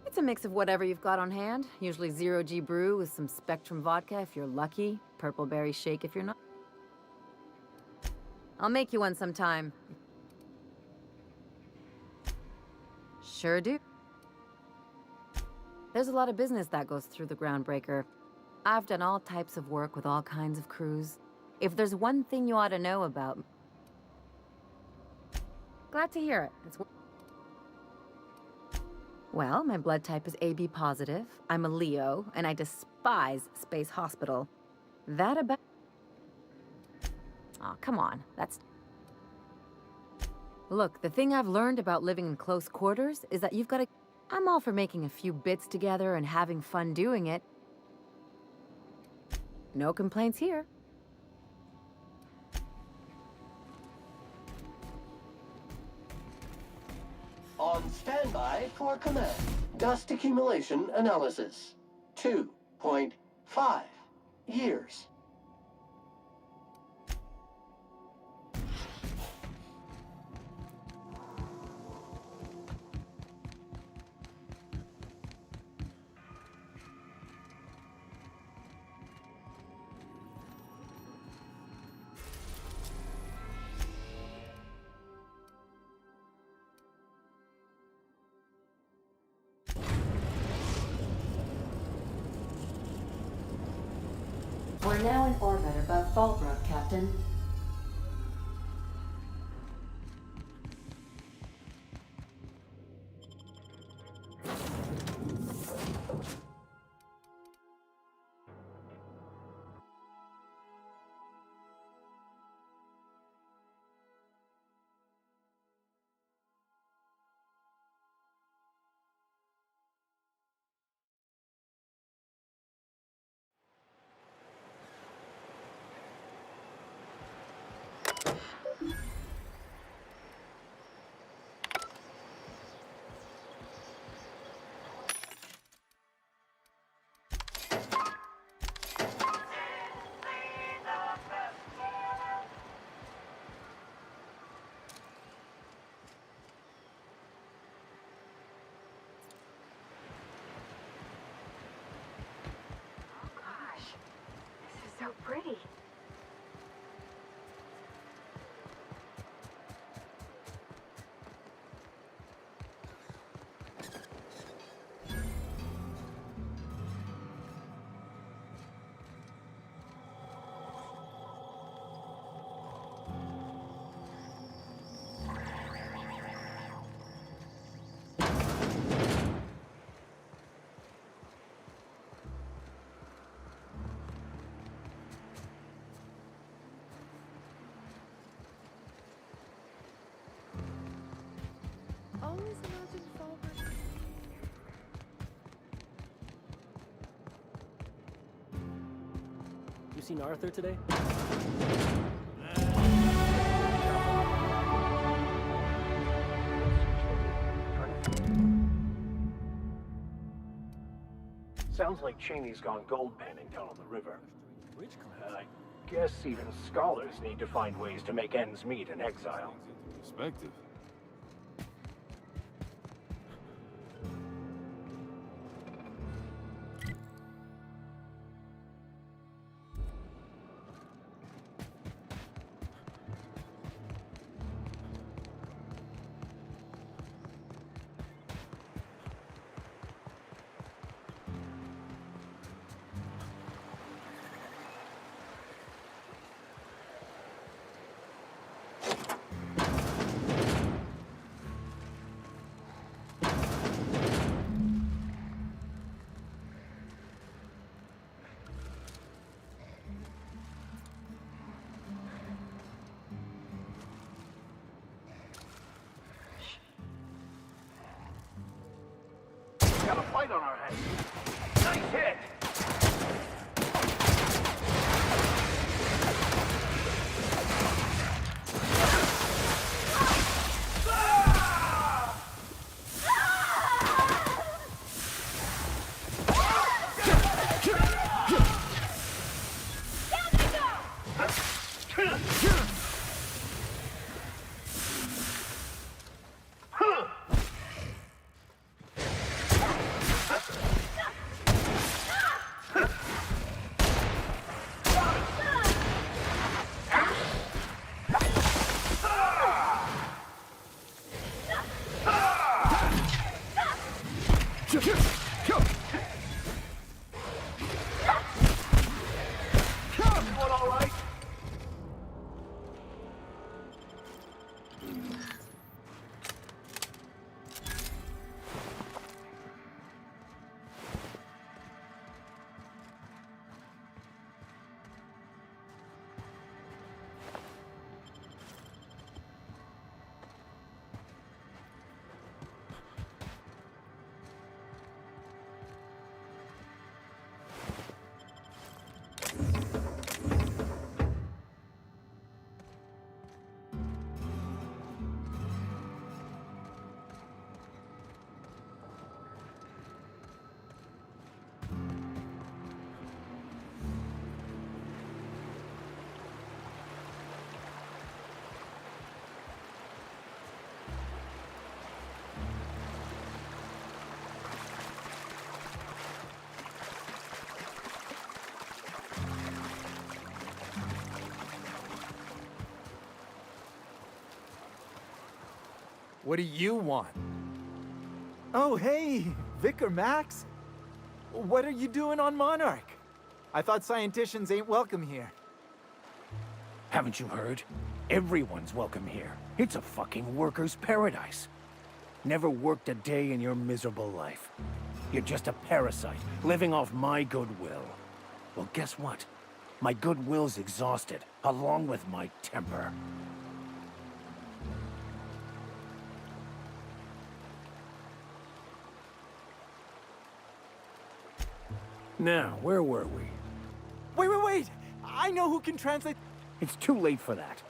It's a mix of whatever you've got on hand. Usually zero-G brew with some Spectrum vodka if you're lucky. Purple berry shake if you're not. I'll make you one sometime. Sure do. There's a lot of business that goes through the Groundbreaker. I've done all types of work with all kinds of crews. If there's one thing you ought to know about... Glad to hear it. Well, my blood type is AB positive. I'm a Leo, and I despise Space Hospital. That about... Oh, come on. That's... Look, the thing I've learned about living in close quarters is that you've got to... I'm all for making a few bits together and having fun doing it. No complaints here. On standby for command. Dust accumulation analysis. 2.5 5 years. We're now in orbit above Fallbrook, Captain. So pretty. Always imagine Fallbrook. You seen Arthur today? Sounds like Cheney's gone gold panning down on the river. I guess even scholars need to find ways to make ends meet in exile. Perspective. Got a fight on our hands. Nice hit! What do you want? Oh, hey, Vicar Max. What are you doing on Monarch? I thought scienticians ain't welcome here. Haven't you heard? Everyone's welcome here. It's a fucking worker's paradise. Never worked a day in your miserable life. You're just a parasite, living off my goodwill. Well, guess what? My goodwill's exhausted, along with my temper. Now, where were we? Wait! I know who can translate. It's too late for that.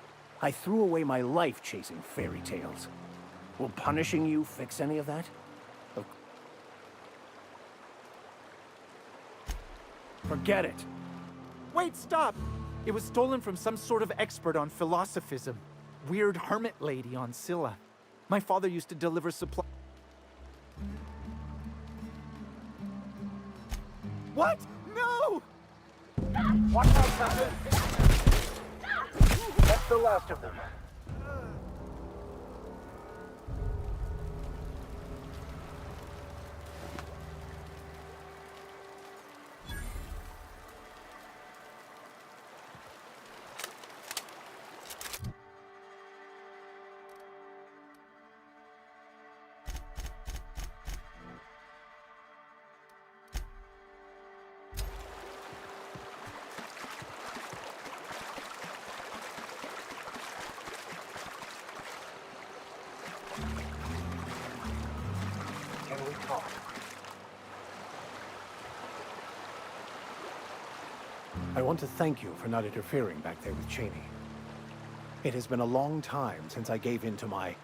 I threw away my life chasing fairy tales. Will punishing you fix any of that? Forget it. Wait, stop! It was stolen from some sort of expert on philosophism. Weird hermit lady on Scylla. My father used to deliver supply. What? No! Watch out, Captain! That's the last of them. I want to thank you for not interfering back there with Cheney. It has been a long time since I gave in to my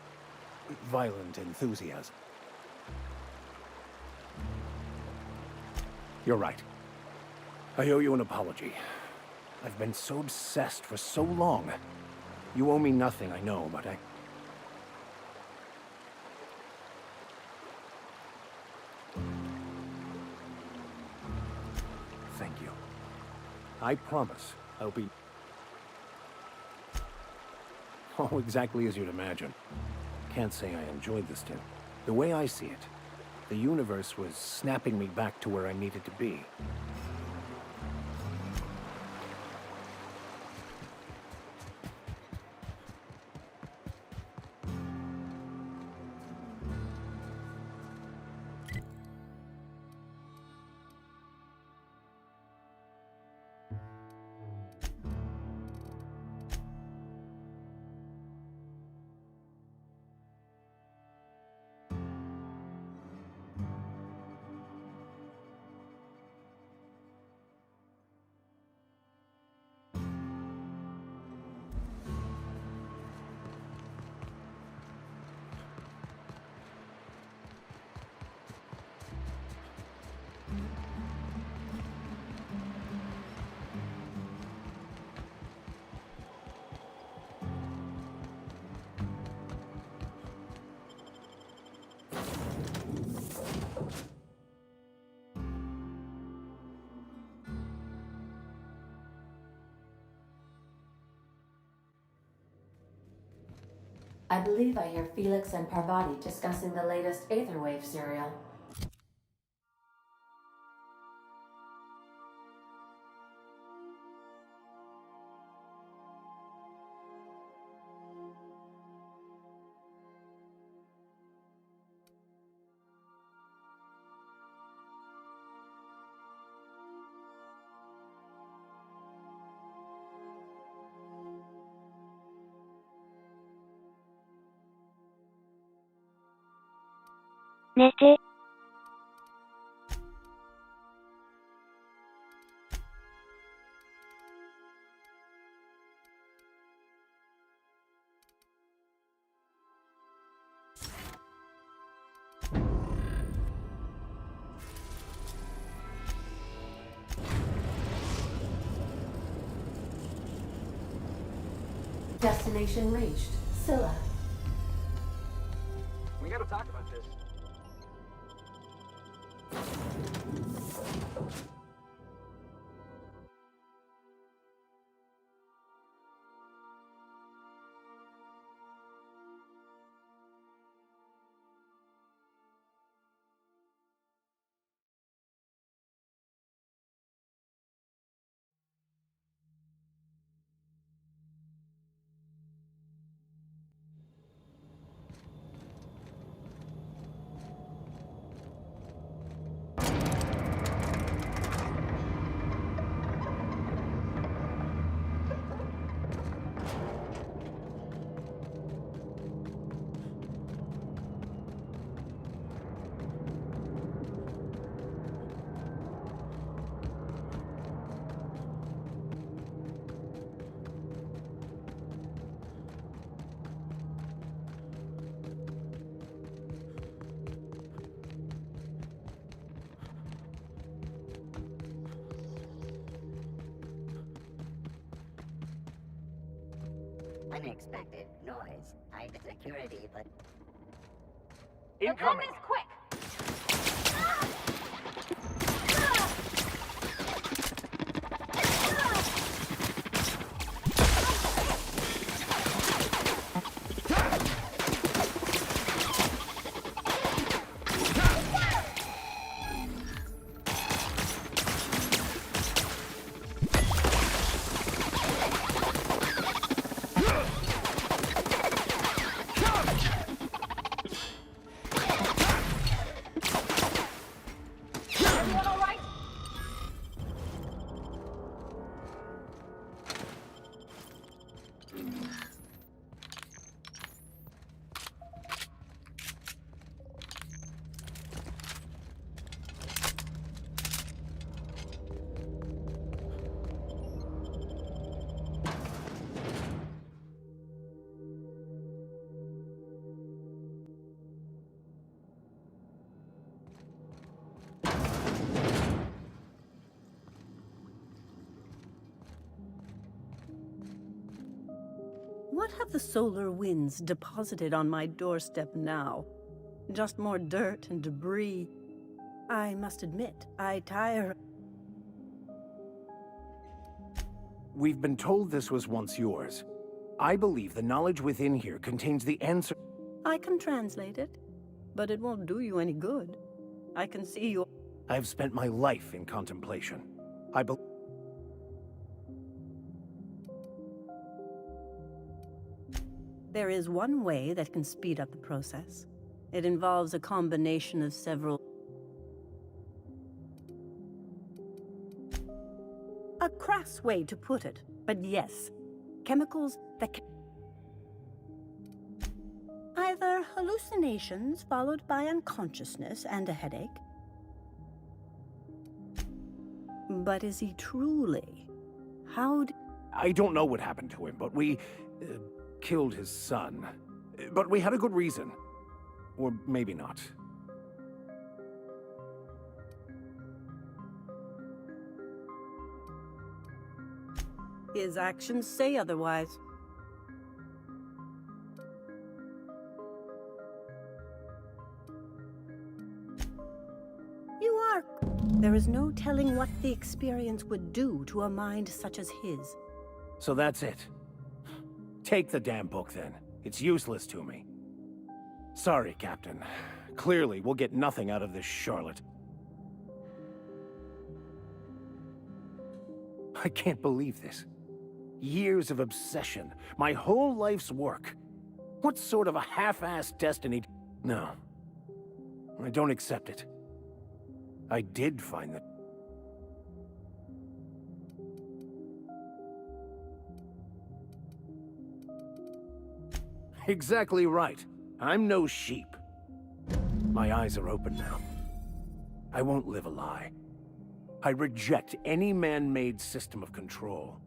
violent enthusiasm. You're right. I owe you an apology. I've been so obsessed for so long. You owe me nothing, I know, but Thank you. I promise I'll be... Oh, exactly as you'd imagine. Can't say I enjoyed this stint. The way I see it, the universe was snapping me back to where I needed to be. I believe I hear Felix and Parvati discussing the latest Aetherwave serial. Destination reached. Scylla. We gotta talk about this. unexpected noise. I did security, but... Incoming! This quick! What have the solar winds deposited on my doorstep now? Just more dirt and debris. I must admit, I tire. We've been told this was once yours. I believe the knowledge within here contains the answer. I can translate it, but it won't do you any good. I can see you. I have spent my life in contemplation. I believe. There is one way that can speed up the process. It involves a combination of several... A crass way to put it, but yes. Chemicals that can... Either hallucinations followed by unconsciousness and a headache. But is he truly? How d... I don't know what happened to him, but we... killed his son. But we had a good reason. Or maybe not. His actions say otherwise. You are... There is no telling what the experience would do to a mind such as his. So that's it. Take the damn book, then. It's useless to me. Sorry, Captain. Clearly, we'll get nothing out of this Charlotte. I can't believe this. Years of obsession. My whole life's work. What sort of a half-assed destiny... No. I don't accept it. I did find the... Exactly right. I'm no sheep. My eyes are open now. I won't live a lie. I reject any man-made system of control.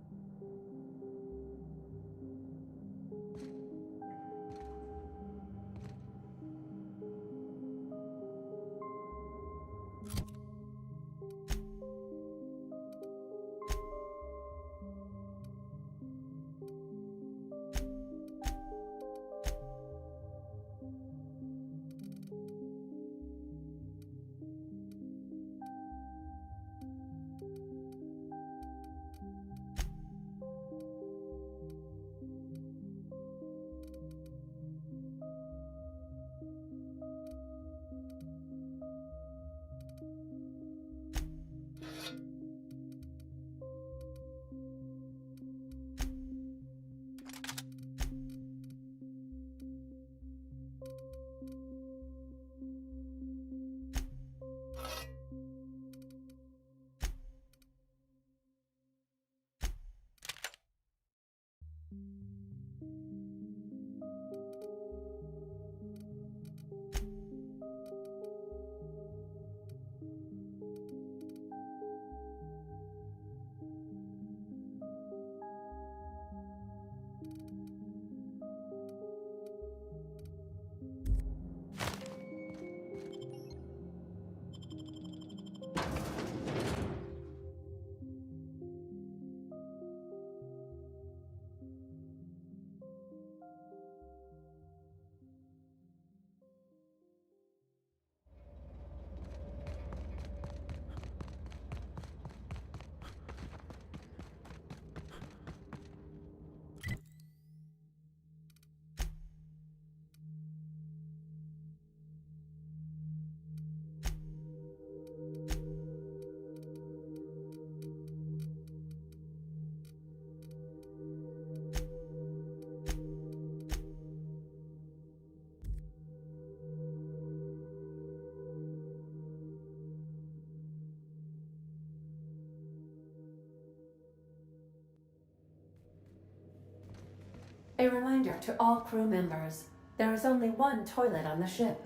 A reminder to all crew members, there is only one toilet on the ship.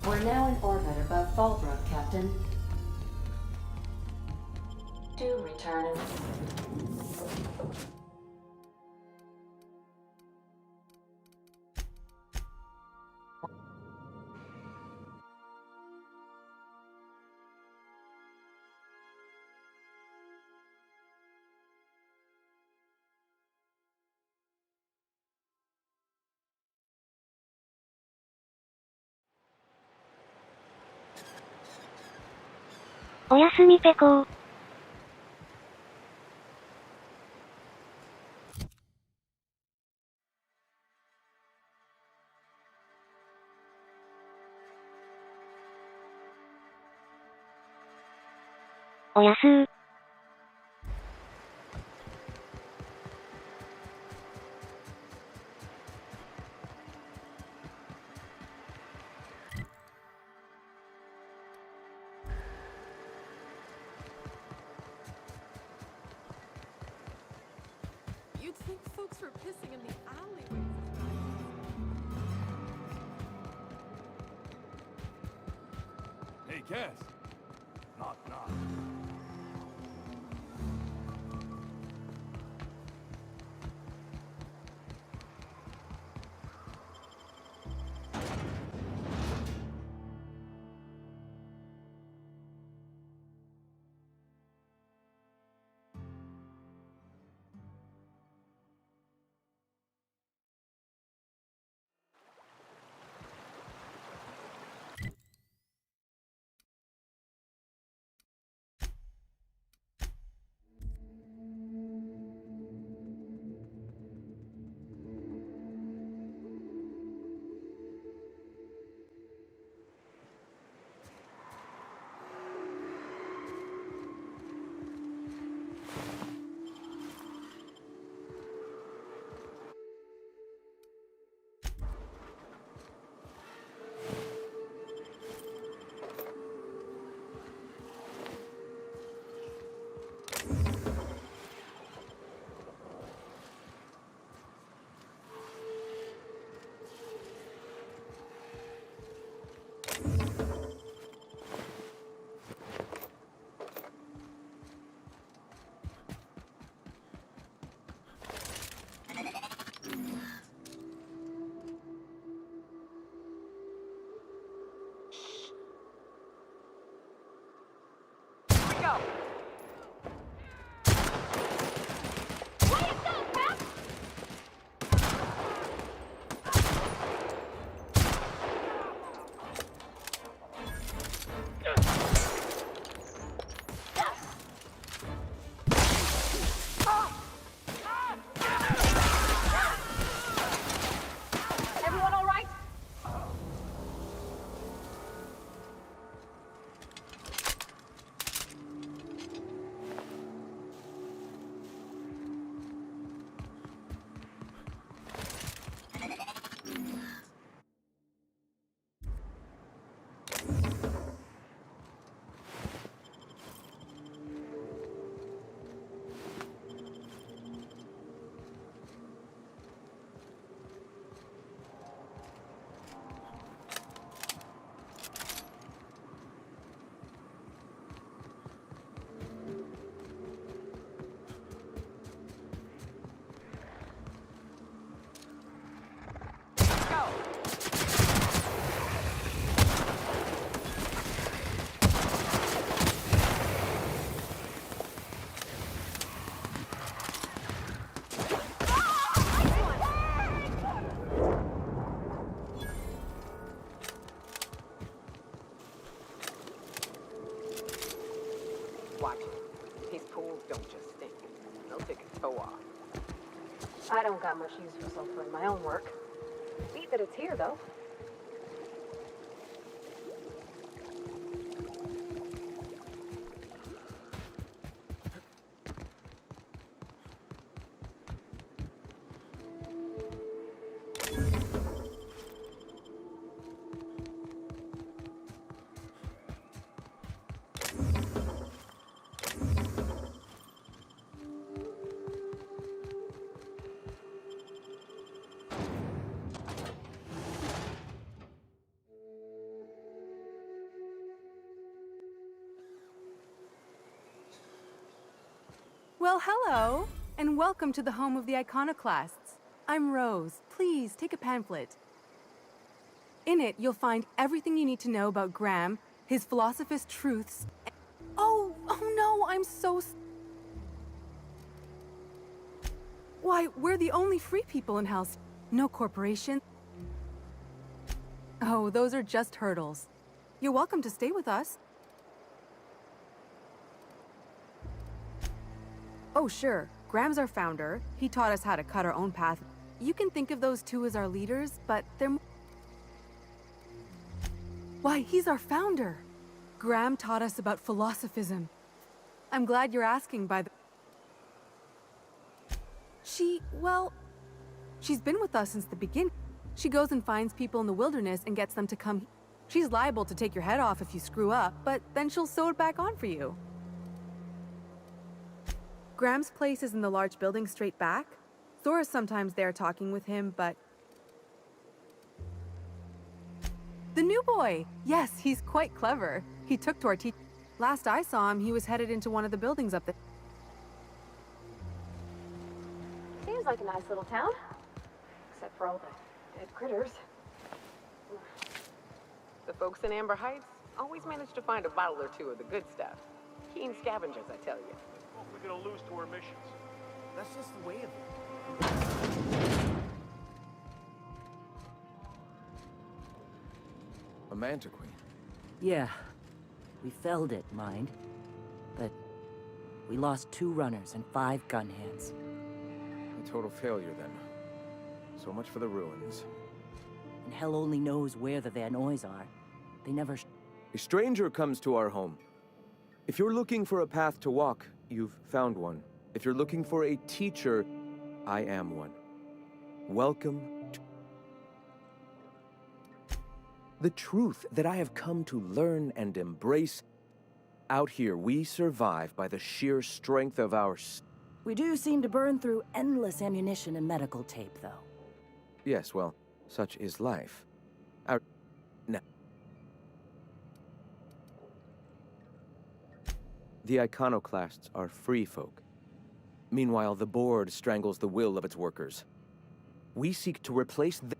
We're now in orbit above Fallbrook, Captain. Do return.おやすみペコー。おやすー。You'd think folks were pissing in the alleyways. Hey, Cass. Knock, knock. Everyone all right? Watch it. These pools don't just stink. They'll take a toe off. I don't got much use for sulfur in my own work. Neat that it's here, though. Well, hello, and welcome to the home of the iconoclasts. I'm Rose. Please take a pamphlet. In it, you'll find everything you need to know about Graham, his philosophist truths. Oh no, I'm so... Why, we're the only free people in House. No corporation. Oh, those are just hurdles. You're welcome to stay with us. Oh, sure. Graham's our founder. He taught us how to cut our own path. You can think of those two as our leaders, but they're... Why, he's our founder. Graham taught us about philosophism. I'm glad you're asking, by the... She's been with us since the beginning. She goes and finds people in the wilderness and gets them to come. She's liable to take your head off if you screw up, but then she'll sew it back on for you. Graham's place is in the large building straight back. Sora's sometimes there talking with him, but... The new boy! Yes, he's quite clever. He took to our teach... Last I saw him, he was headed into one of the buildings up there. Seems like a nice little town. Except for all the dead critters. The folks in Amber Heights always manage to find a bottle or two of the good stuff. Keen scavengers, I tell you. Well, we're gonna lose to our missions. That's just the way of it. A manta queen. Yeah. We felled it, mind. But we lost 2 runners and 5 gun hands. A total failure, then. So much for the ruins. And hell only knows where the Van Oys are. They never... A stranger comes to our home. If you're looking for a path to walk, you've found one. If you're looking for a teacher, I am one. Welcome to... The truth that I have come to learn and embrace. Out here, we survive by the sheer strength of our... We do seem to burn through endless ammunition and medical tape, though. Yes, well, such is life. Our... No. The iconoclasts are free folk. Meanwhile, the board strangles the will of its workers. We seek to replace the...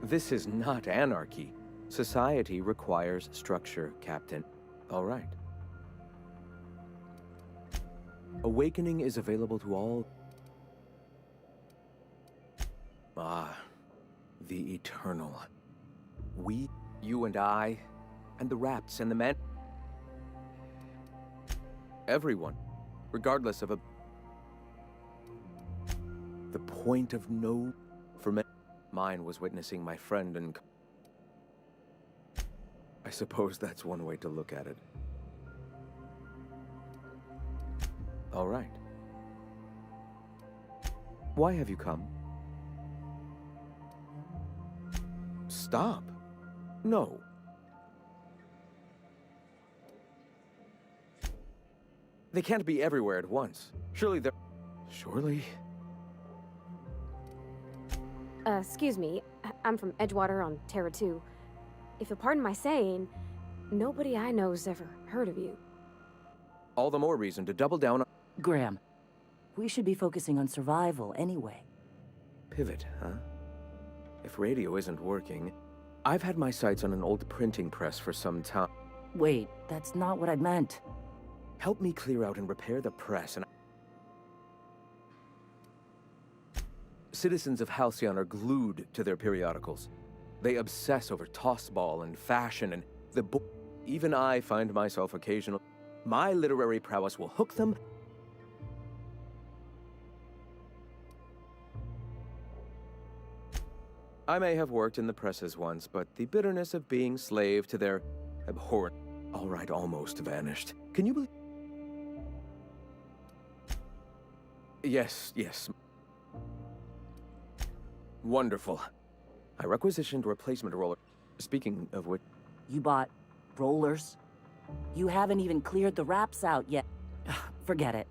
This is not anarchy. Society requires structure, Captain. All right. Awakening is available to all... Ah, the eternal. We, you and I, and the rats and the men... Everyone, regardless of a... The point of no... For me, mine was witnessing my friend and... I suppose that's one way to look at it. All right. Why have you come? Stop. No. They can't be everywhere at once. Surely they're... Surely? Excuse me. I'm from Edgewater on Terra 2. If you'll pardon my saying, nobody I know's ever heard of you. All the more reason to double down on... Graham, we should be focusing on survival anyway. Pivot, huh? If radio isn't working... I've had my sights on an old printing press for some time. Wait, that's not what I meant. Help me clear out and repair the press and... Citizens of Halcyon are glued to their periodicals. They obsess over tossball and fashion and the even I find myself occasional. My literary prowess will hook them. I may have worked in the presses once, but the bitterness of being slave to their abhorrent... All right, almost vanished. Can you believe... Yes. Wonderful. I requisitioned replacement roller. Speaking of which... You bought rollers? You haven't even cleared the wraps out yet. Forget it.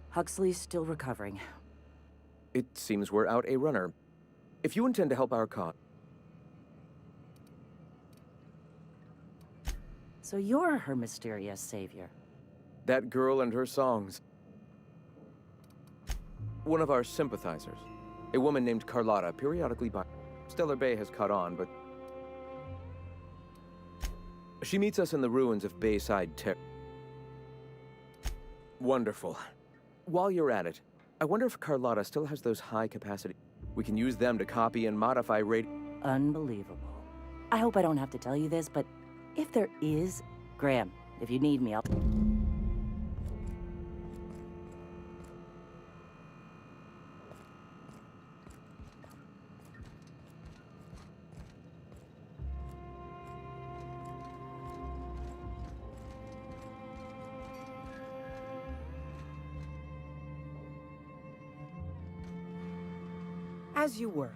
Huxley's still recovering. It seems we're out a runner. If you intend to help our cause... So you're her mysterious savior. That girl and her songs. One of our sympathizers, a woman named Carlotta, periodically by Stellar Bay has caught on, but she meets us in the ruins of Bayside Terrace. Wonderful. While you're at it, I wonder if Carlotta still has those high capacity. We can use them to copy and modify Unbelievable. I hope I don't have to tell you this, but if there is, Graham, if you need me, I'll... As you were.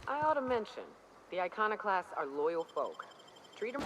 I ought to mention, the Iconoclasts are loyal folk. Treat them...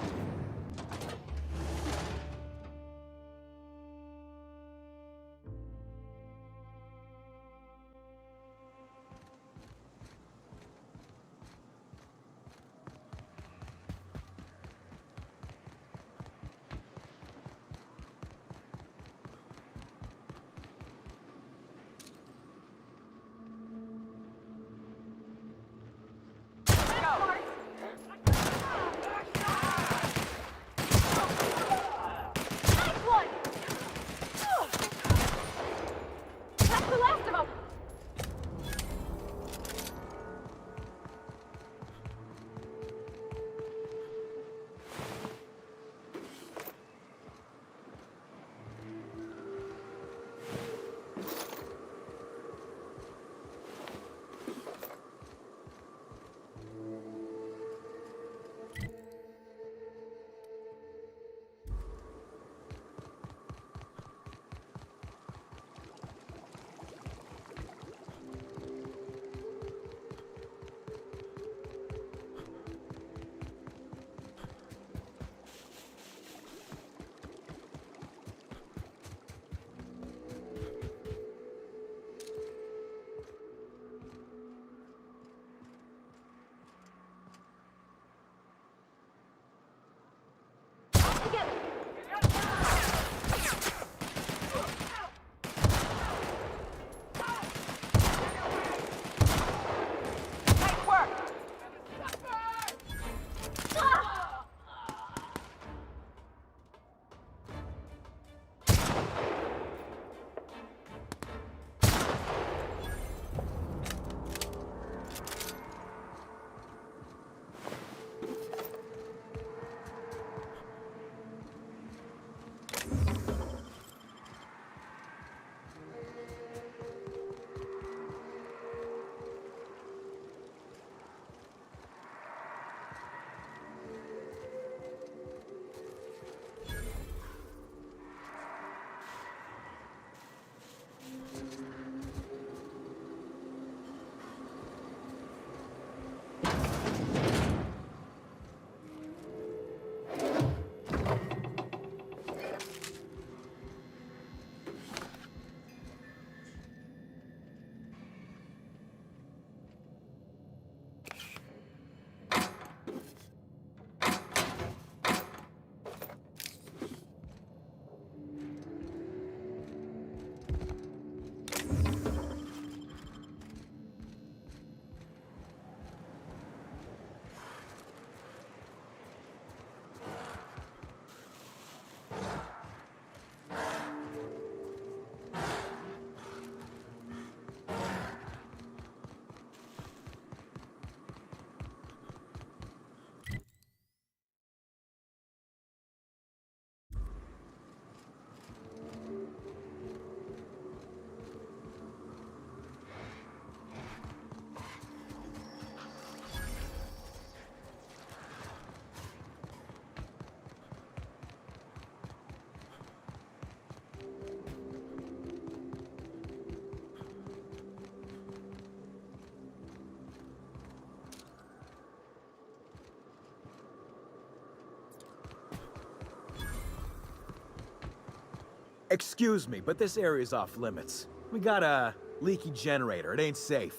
Excuse me, but this area's off limits. We got a leaky generator. It ain't safe.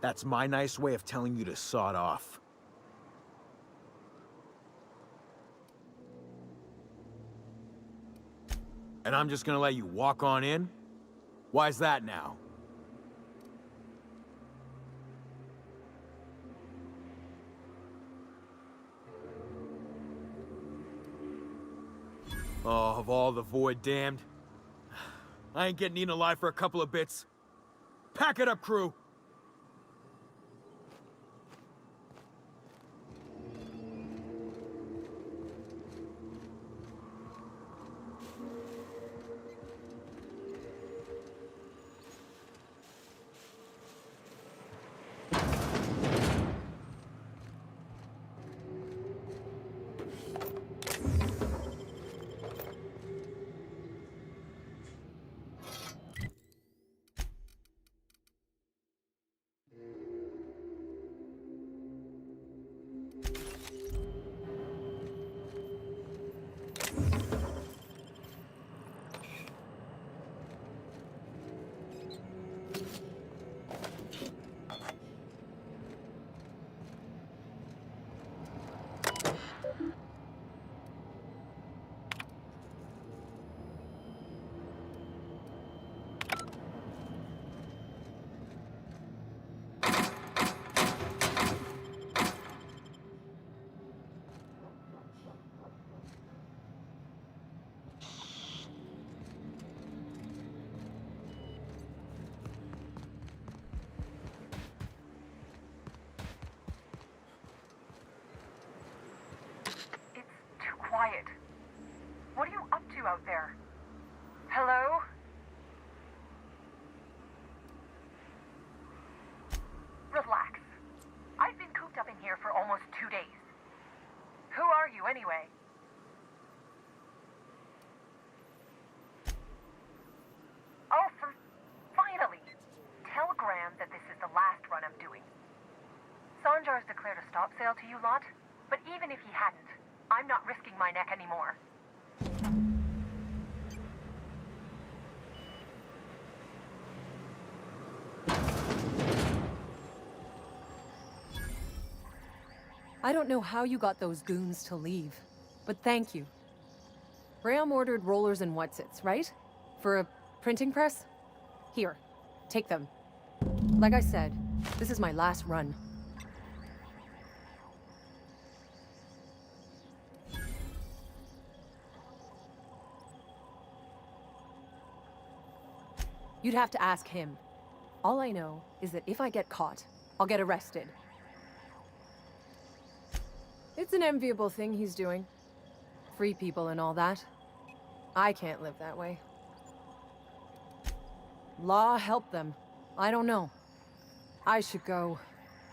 That's my nice way of telling you to sod off. And I'm just gonna let you walk on in? Why's that now? Oh, of all the void damned. I ain't getting eaten alive for a couple of bits. Pack it up, crew! Quiet. What are you up to out there? Hello? Relax. I've been cooped up in here for almost 2 days. Who are you, anyway? Oh, finally! Tell Graham that this is the last run I'm doing. Sanjar's declared a stop sale to you lot, but even if he hadn't, I'm not risking my neck anymore. I don't know how you got those goons to leave, but thank you. Graham ordered rollers and whatsits, right? For a printing press? Here, take them. Like I said, this is my last run. You'd have to ask him. All I know is that if I get caught, I'll get arrested. It's an enviable thing he's doing. Free people and all that. I can't live that way. Law help them. I don't know. I should go.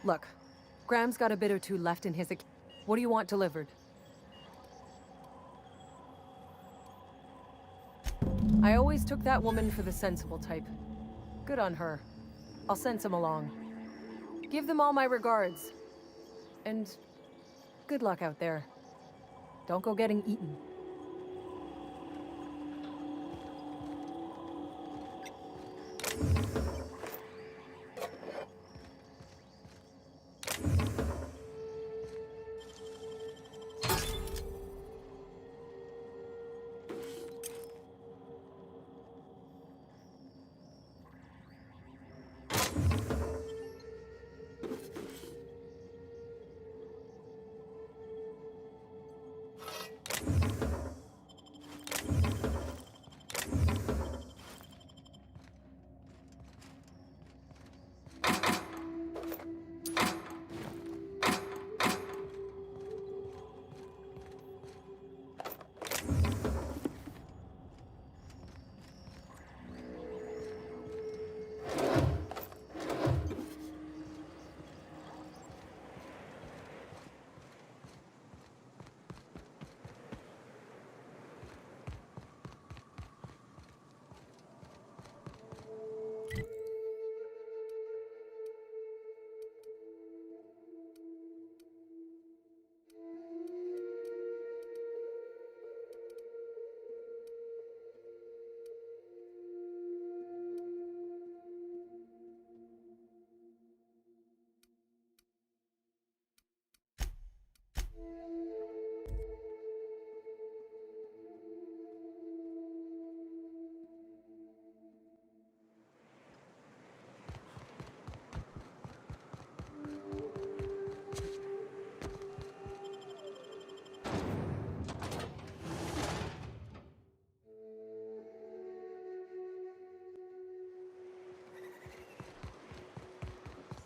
Look, Graham's got a bit or two left in his account. What do you want delivered? I always took that woman for the sensible type. Good on her. I'll send some along. Give them all my regards. And good luck out there. Don't go getting eaten.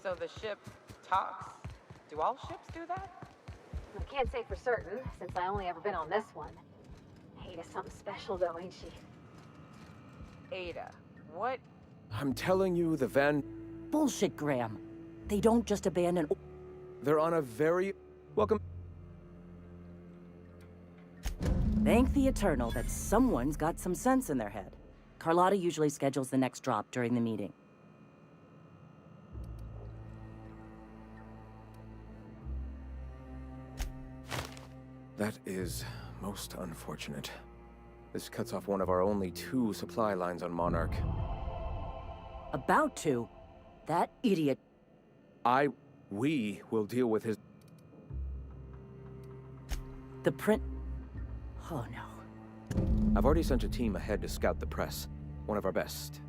So the ship talks? Do all ships do that? I can't say for certain, since I only ever been on this one. Ada's something special though, ain't she? Ada, what? I'm telling you, the Van... Bullshit, Graham. They don't just abandon... They're on a very... Welcome... Thank the Eternal that someone's got some sense in their head. Carlotta usually schedules the next drop during the meeting. That is most unfortunate. This cuts off one of our only 2 supply lines on Monarch. About to? That idiot... We will deal with his... The print... Oh no. I've already sent a team ahead to scout the press. One of our best.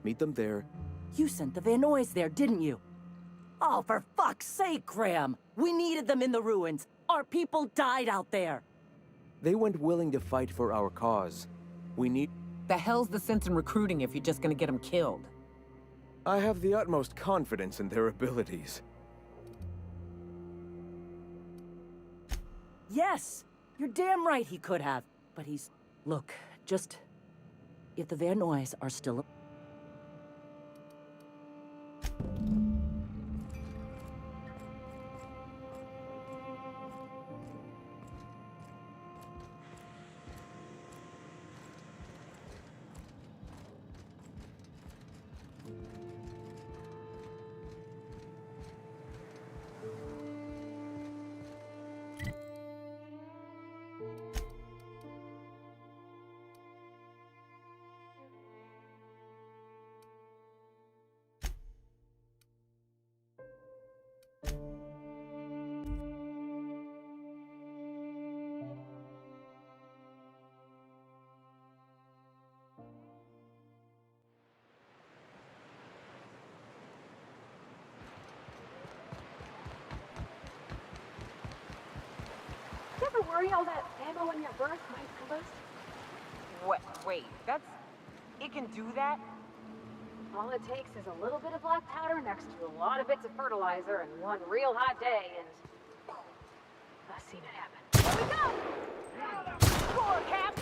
Meet them there. You sent the Van Noys there, didn't you? Oh, for fuck's sake, Graham! We needed them in the ruins! Our people died out there! They went willing to fight for our cause. We need... The hell's the sense in recruiting if you're just gonna get them killed? I have the utmost confidence in their abilities. Yes! You're damn right he could have. But he's... Look, just... If the Van Noys are still... You ever worry all that ammo in your berth might combust? What? Wait, that's... It can do that? All it takes is a little bit of black powder next to a lot of bits of fertilizer and one real hot day, and... I've seen it happen. Here we go! Score, Cap!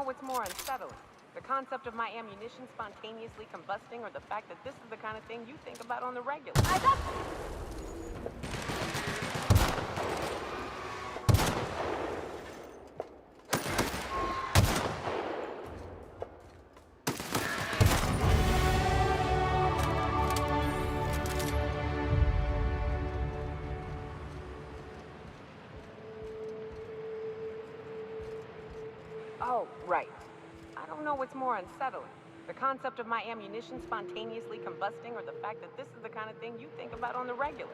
What's more unsettling? The concept of my ammunition spontaneously combusting, or the fact that this is the kind of thing you think about on the regular? I got... Oh, right. I don't know what's more unsettling. The concept of my ammunition spontaneously combusting, or the fact that this is the kind of thing you think about on the regular.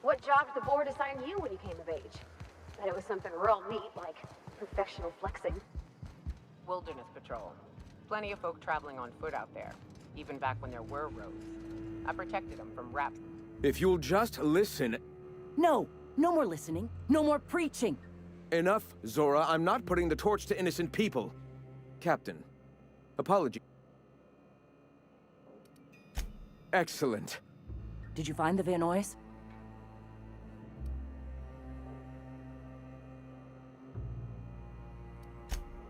What job did the board assign you when you came of age? Bet it was something real neat, like professional flexing. Wilderness patrol. Plenty of folk traveling on foot out there, even back when there were roads. I protected them from rap. If you'll just listen... No! No more listening. No more preaching. Enough, Zora. I'm not putting the torch to innocent people. Captain, apology. Excellent. Did you find the Vanoys?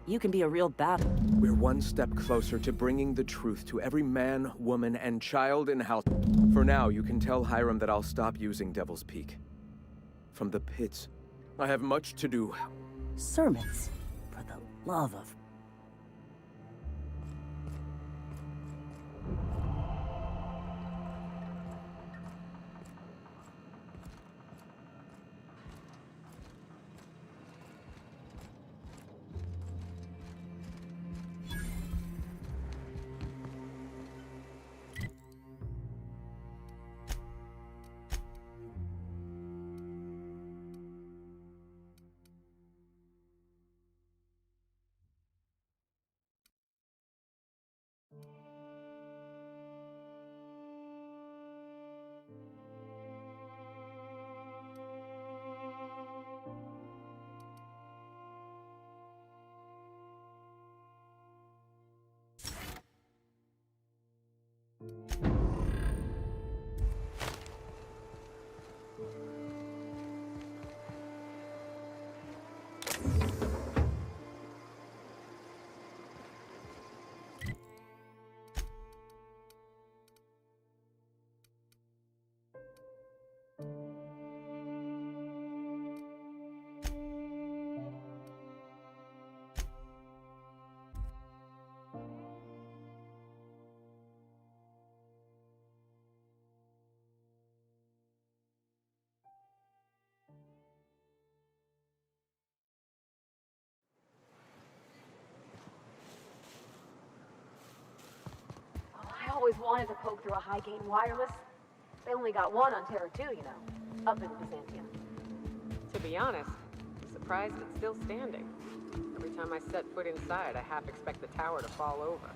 You can be a real battle. We're one step closer to bringing the truth to every man, woman, and child in house. For now, you can tell Hiram that I'll stop using Devil's Peak. From the pits, I have much to do. Sermons, for the love of... I always wanted to poke through a high-gain wireless. They only got one on Terra 2, you know, up in Byzantium. To be honest, I'm surprised it's still standing. Every time I set foot inside, I half expect the tower to fall over.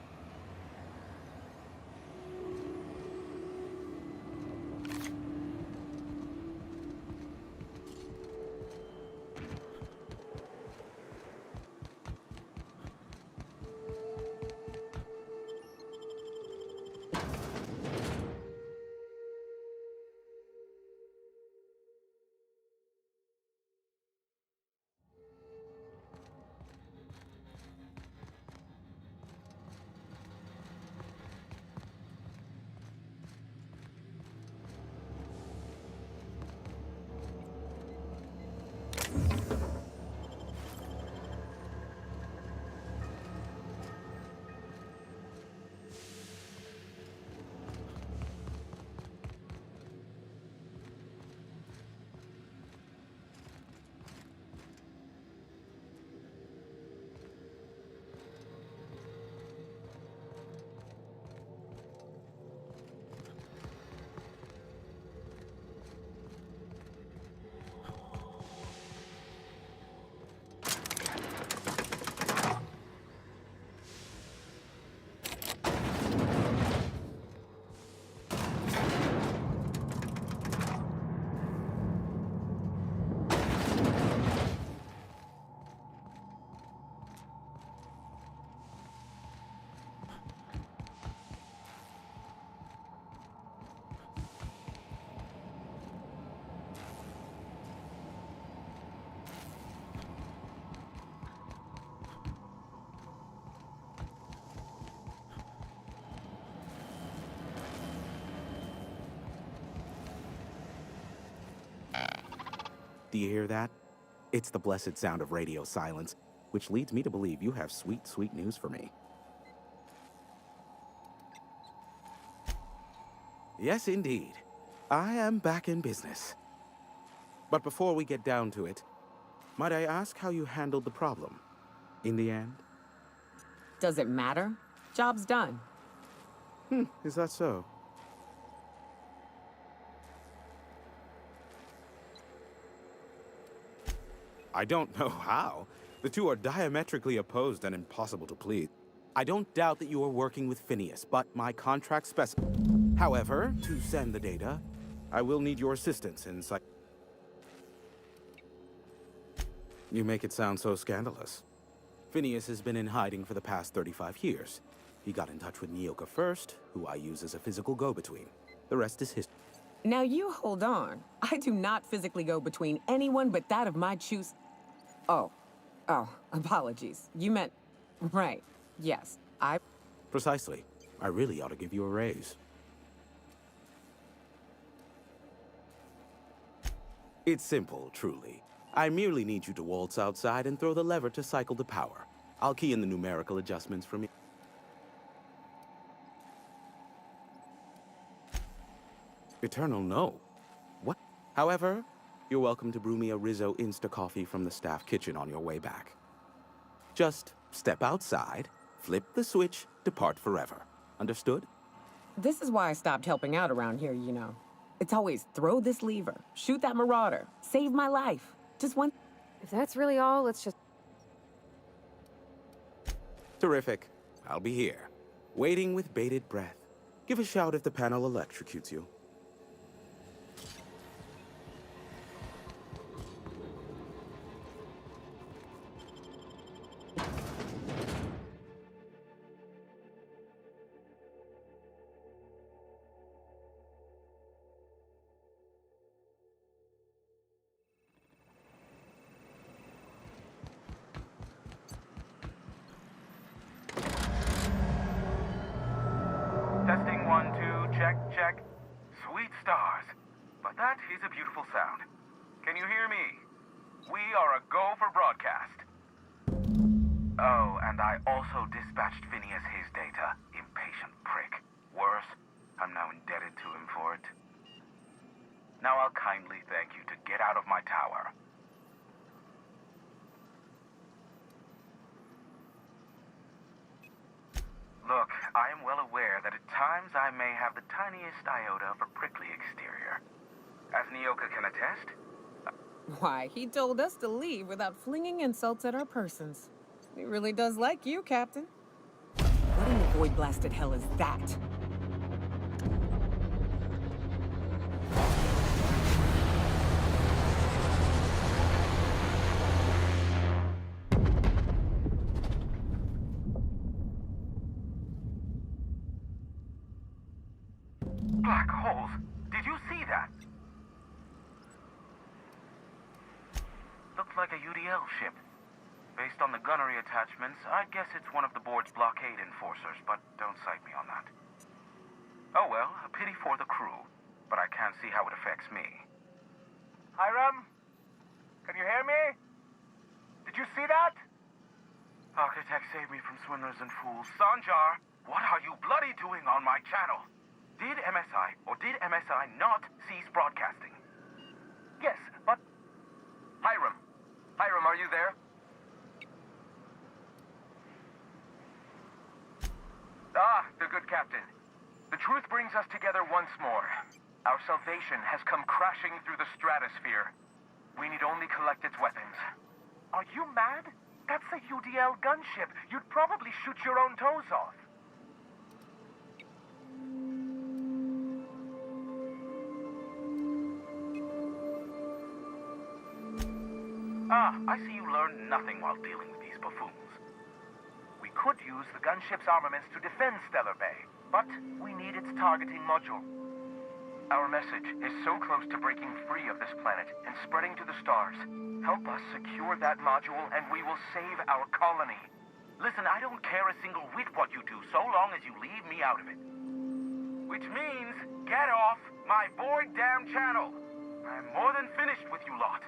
Do you hear that? It's the blessed sound of radio silence, which leads me to believe you have sweet, sweet news for me. Yes, indeed. I am back in business. But before we get down to it, might I ask how you handled the problem? In the end? Does it matter? Job's done. Is that so? I don't know how. The two are diametrically opposed and impossible to please. I don't doubt that you are working with Phineas, but my contract However, to send the data, I will need your assistance in You make it sound so scandalous. Phineas has been in hiding for the past 35 years. He got in touch with Nyoka first, who I use as a physical go-between. The rest is history. Now you hold on. I do not physically go between anyone but that of my choose. Oh, apologies. You meant, right, yes, Precisely. I really ought to give you a raise. It's simple, truly. I merely need you to waltz outside and throw the lever to cycle the power. I'll key in the numerical adjustments from you. Eternal no. What? However, you're welcome to brew me a Rizzo Insta-coffee from the staff kitchen on your way back. Just step outside, flip the switch, depart forever. Understood? This is why I stopped helping out around here, you know. It's always throw this lever, shoot that marauder, save my life. Just one. If that's really all, let's just... Terrific. I'll be here, waiting with bated breath. Give a shout if the panel electrocutes you. Testing 1, 2, check, check. Sweet stars. But that is a beautiful sound. Can you hear me? We are a go for broadcast. Oh, and I also dispatched Phineas his data. Impatient prick. Worse, I'm now indebted to him for it. Now I'll kindly thank you to get out of my tower. Look, I am well aware that at times I may have the tiniest iota of a prickly exterior. As Nyoka can attest... Why, he told us to leave without flinging insults at our persons. He really does like you, Captain. What in the void-blasted hell is that? Black holes! Did you see that? Looked like a UDL ship. Based on the gunnery attachments, I guess it's one of the board's blockade enforcers, but don't cite me on that. Oh well, a pity for the crew, but I can't see how it affects me. Hiram? Can you hear me? Did you see that? Architect saved me from swindlers and fools. Sanjar, what are you bloody doing on my channel? Did MSI or did MSI not cease broadcasting? Yes, but... Hiram. Hiram, are you there? Ah, the good captain. The truth brings us together once more. Our salvation has come crashing through the stratosphere. We need only collect its weapons. Are you mad? That's a UDL gunship. You'd probably shoot your own toes off. Ah, I see you learned nothing while dealing with these buffoons. We could use the gunship's armaments to defend Stellar Bay, but we need its targeting module. Our message is so close to breaking free of this planet and spreading to the stars. Help us secure that module and we will save our colony. Listen, I don't care a single whit what you do so long as you leave me out of it. Which means, get off my void damn channel. I'm more than finished with you lot.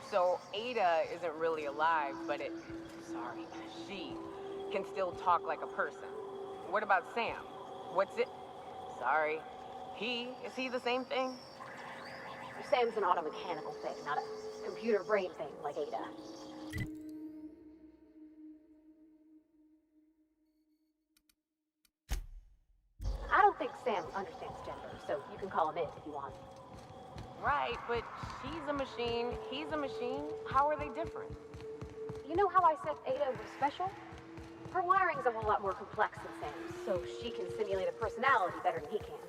So Ada isn't really alive, but she can still talk like a person. What about Sam? What's it? Sorry. Is he the same thing? Sam's an automechanical thing, not a computer brain thing like Ada. I don't think Sam understands gender, so you can call him it if you want. Right, but she's a machine, he's a machine. How are they different? You know how I said Ada was special? Her wiring's a whole lot more complex than Sam's, so she can simulate a personality better than he can.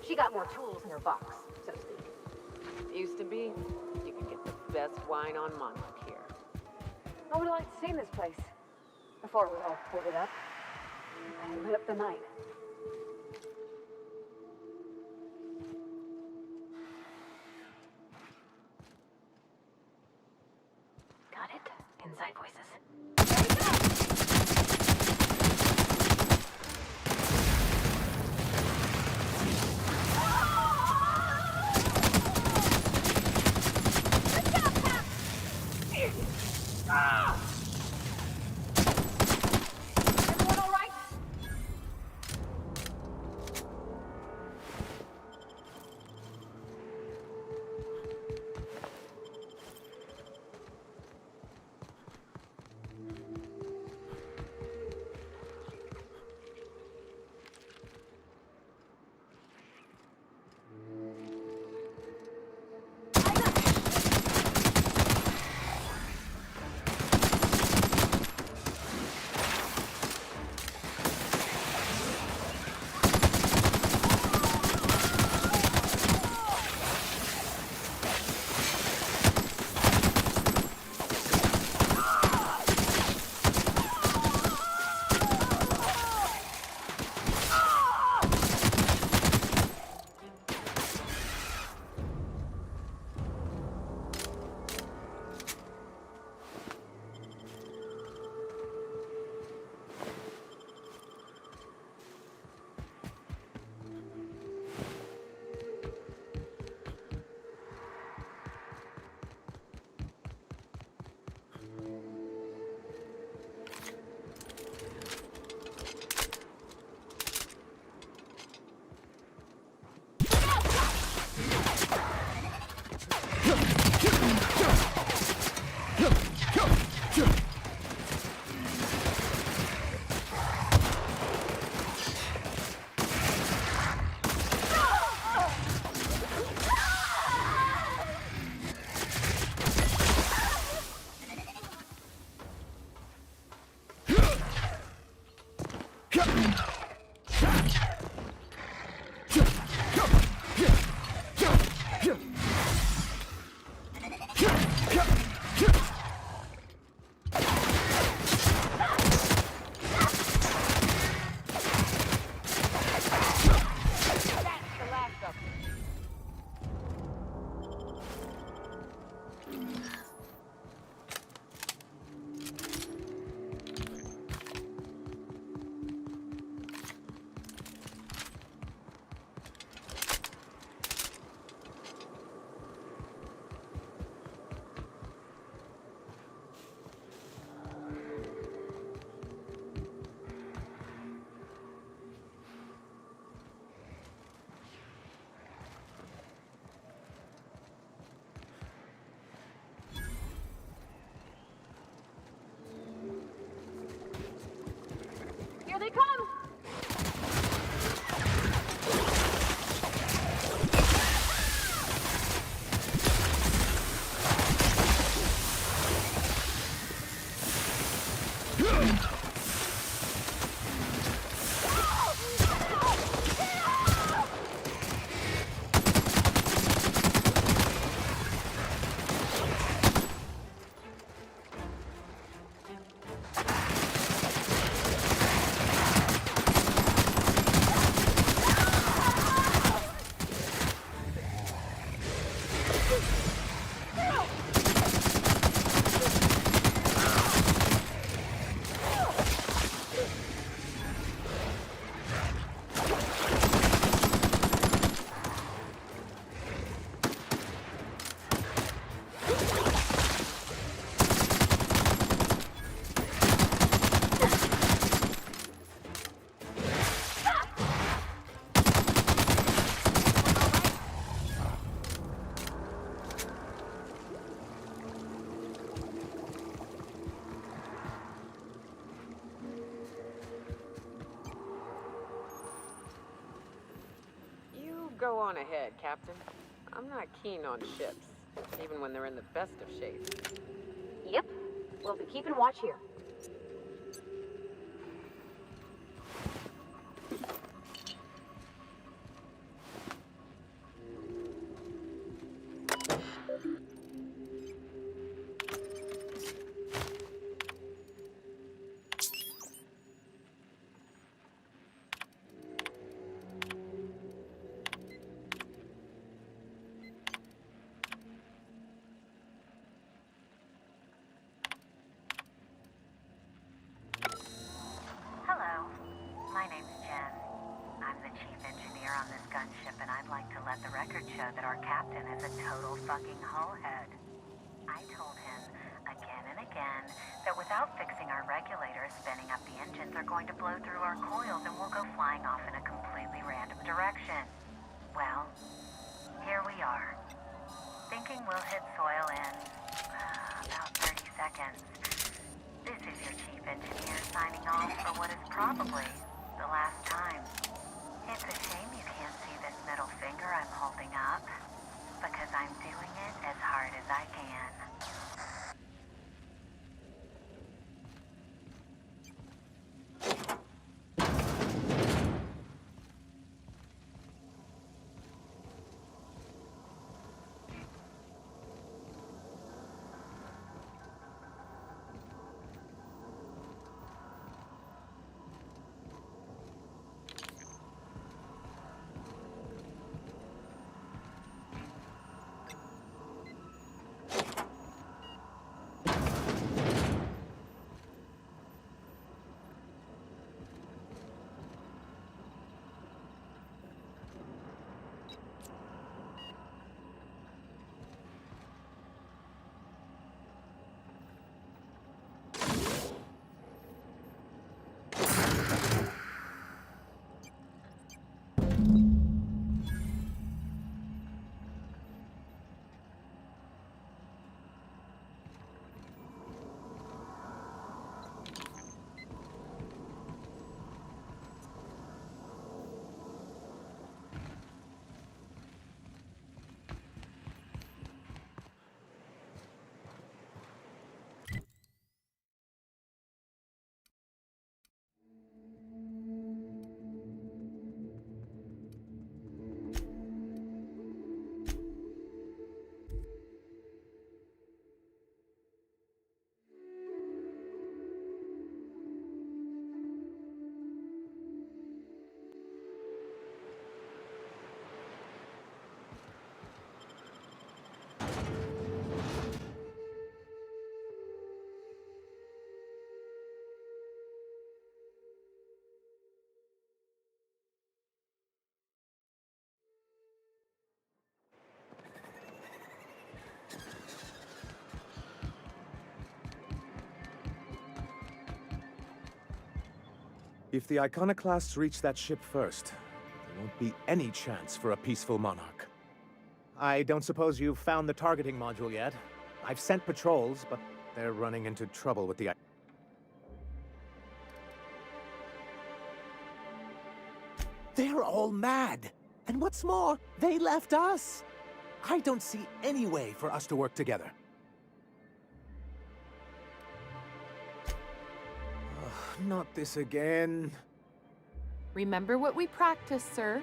She got more tools in her box, so to speak. Used to be, you could get the best wine on Monarch here. I would have liked to see this place before it was all boarded up. I lit up the night. Got it. Inside voices. Everyone all right? Go on ahead, Captain. I'm not keen on ships, even when they're in the best of shape. Yep. We'll be keeping watch here. Hello, my name's Jen. I'm the chief engineer on this gunship, and I'd like to let the record show that our captain is a total fucking hullhead. I told him again and again that without fixing our regulators, spinning up the engines are going to blow through our coils and we'll go flying off in a completely random direction. Well, here we are. Thinking we'll hit soil in about 30 seconds. This is your chief engineer signing off for what is probably the last time. It's a shame you can't see this middle finger I'm holding up, because I'm doing it as hard as I can. If the iconoclasts reach that ship first, there won't be any chance for a peaceful monarch. I don't suppose you've found the targeting module yet? I've sent patrols, but they're running into trouble with the... They're all mad! And what's more, they left us! I don't see any way for us to work together. Not this again. Remember what we practiced, sir.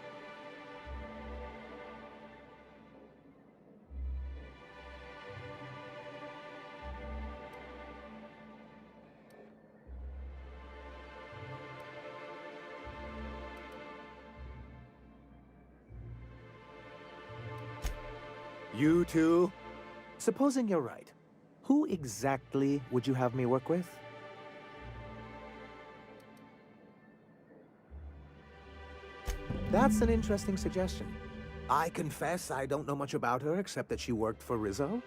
You two? Supposing you're right, who exactly would you have me work with? That's an interesting suggestion. I confess I don't know much about her except that she worked for Rizzo.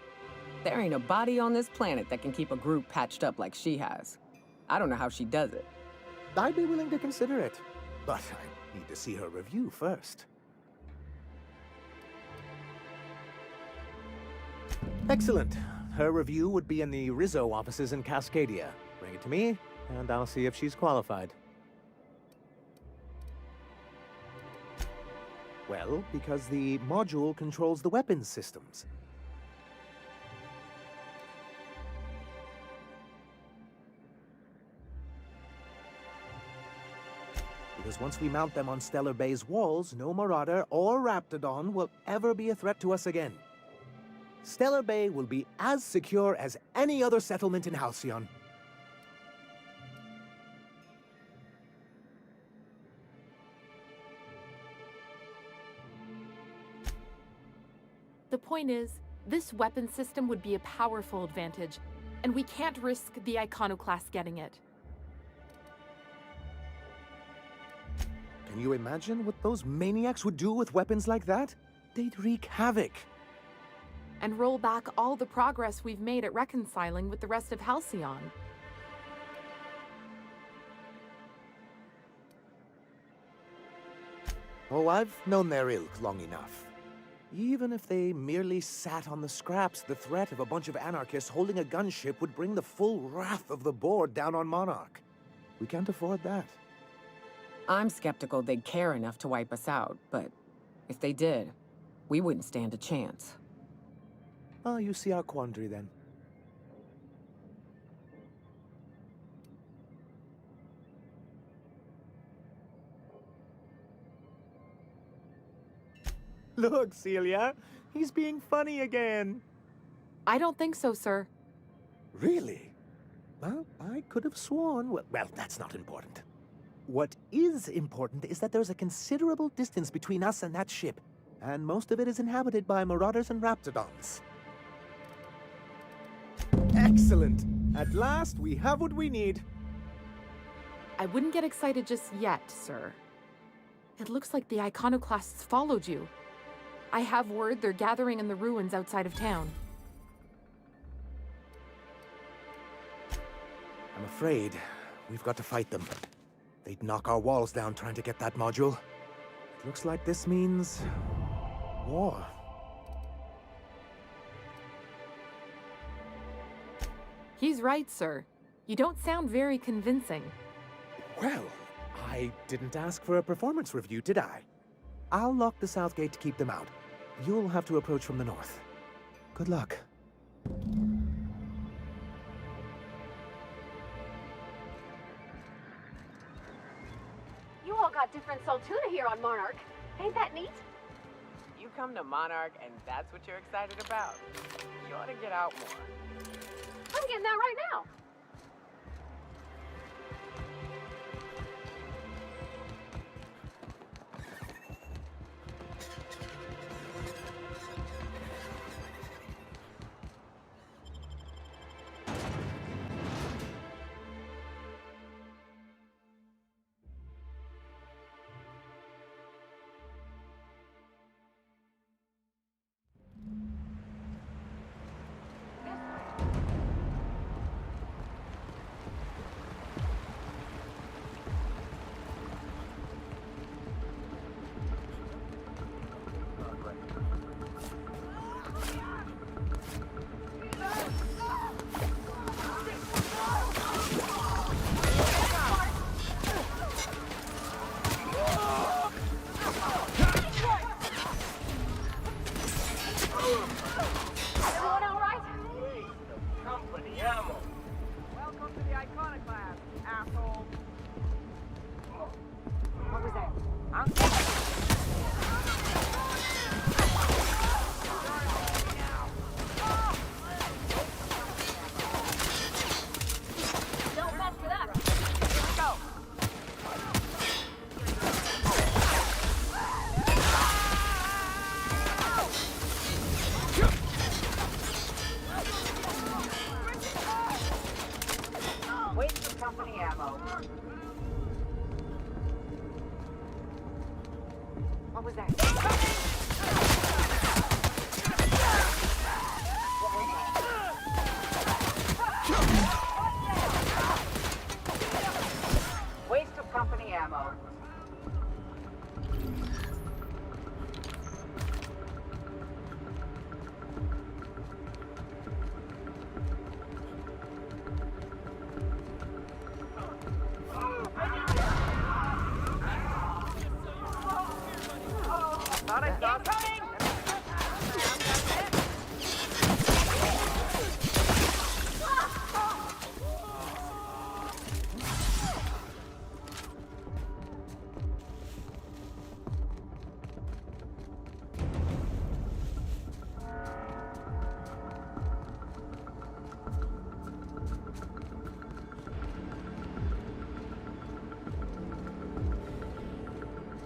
There ain't a body on this planet that can keep a group patched up like she has. I don't know how she does it. I'd be willing to consider it, but I need to see her review first. Excellent. Her review would be in the Rizzo offices in Cascadia. Bring it to me, and I'll see if she's qualified. Well, because the module controls the weapons systems. Because once we mount them on Stellar Bay's walls, no Marauder or Raptidon will ever be a threat to us again. Stellar Bay will be as secure as any other settlement in Halcyon. The point is, this weapon system would be a powerful advantage, and we can't risk the Iconoclast getting it. Can you imagine what those maniacs would do with weapons like that? They'd wreak havoc. And roll back all the progress we've made at reconciling with the rest of Halcyon. Oh, I've known their ilk long enough. Even if they merely sat on the scraps, the threat of a bunch of anarchists holding a gunship would bring the full wrath of the board down on Monarch. We can't afford that. I'm skeptical they'd care enough to wipe us out, but if they did, we wouldn't stand a chance. Ah, you see our quandary then. Look, Celia, he's being funny again. I don't think so, sir. Really? Well, I could have sworn... Well, that's not important. What is important is that there's a considerable distance between us and that ship, and most of it is inhabited by Marauders and Raptidons. Excellent! At last, we have what we need. I wouldn't get excited just yet, sir. It looks like the Iconoclasts followed you. I have word they're gathering in the ruins outside of town. I'm afraid we've got to fight them. They'd knock our walls down trying to get that module. It looks like this means... war. He's right, sir. You don't sound very convincing. Well, I didn't ask for a performance review, did I? I'll lock the south gate to keep them out. You'll have to approach from the north. Good luck. You all got different Saltuna here on Monarch. Ain't that neat? You come to Monarch and that's what you're excited about. You ought to get out more. I'm getting that right now.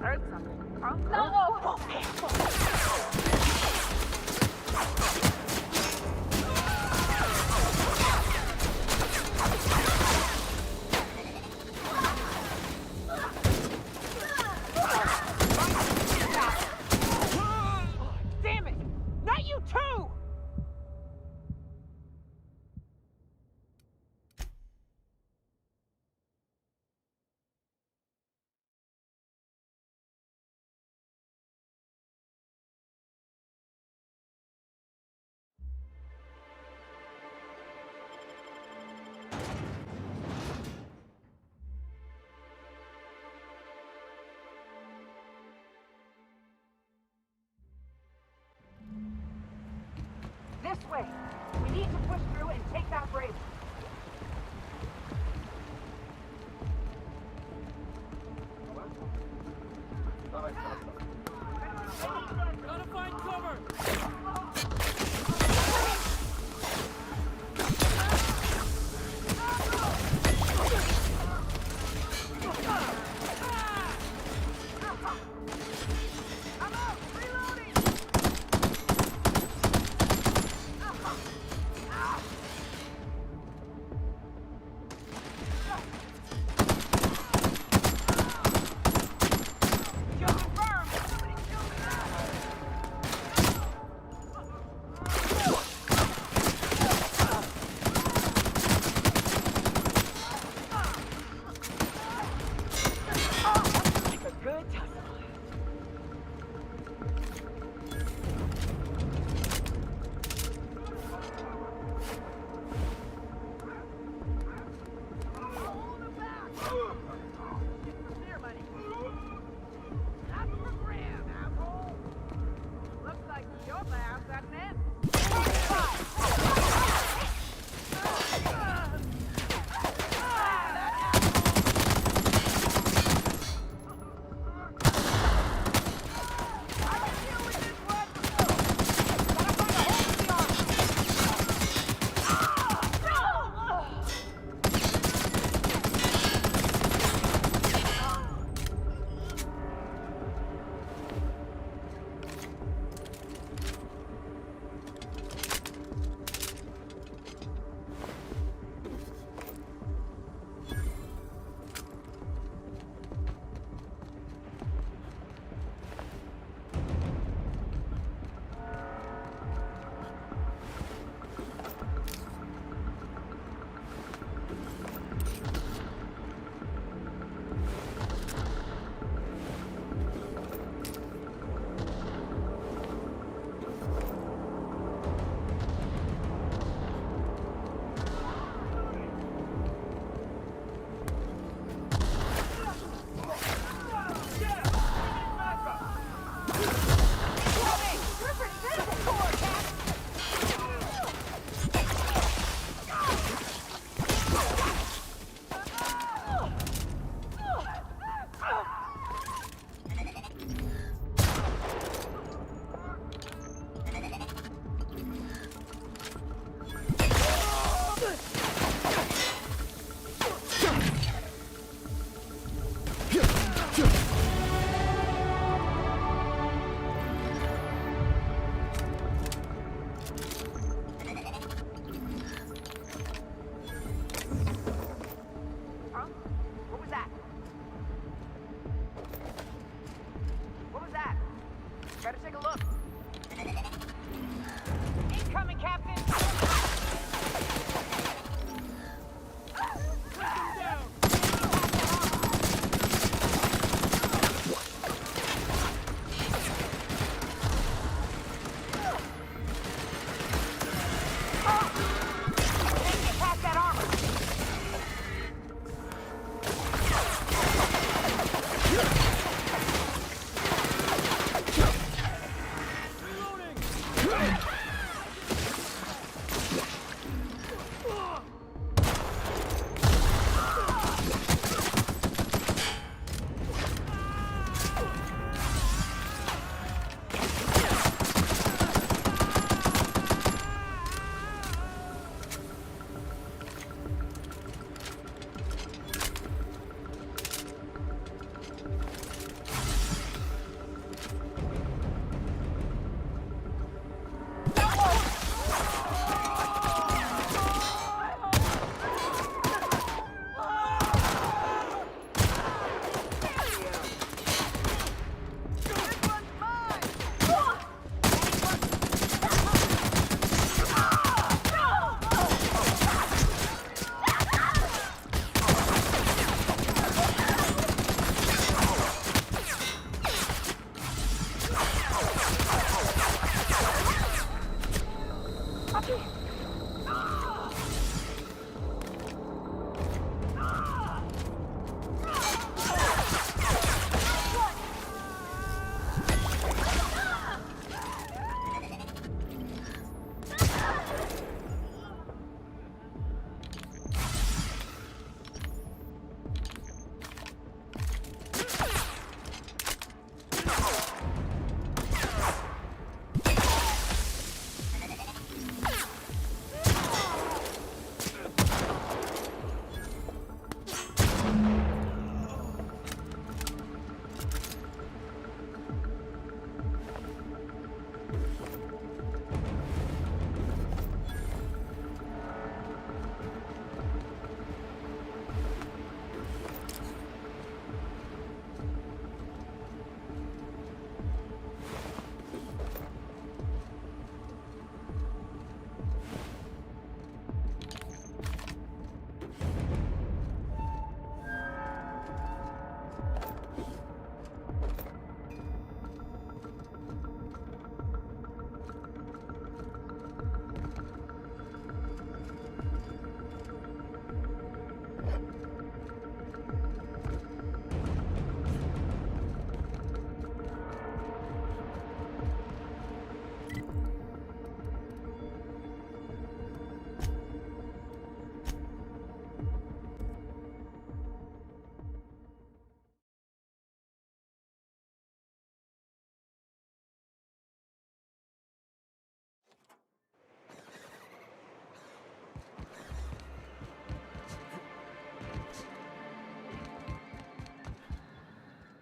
heard something. No! Damn it! Not you too! This way! We need to push through and take that bridge. Gotta find cover!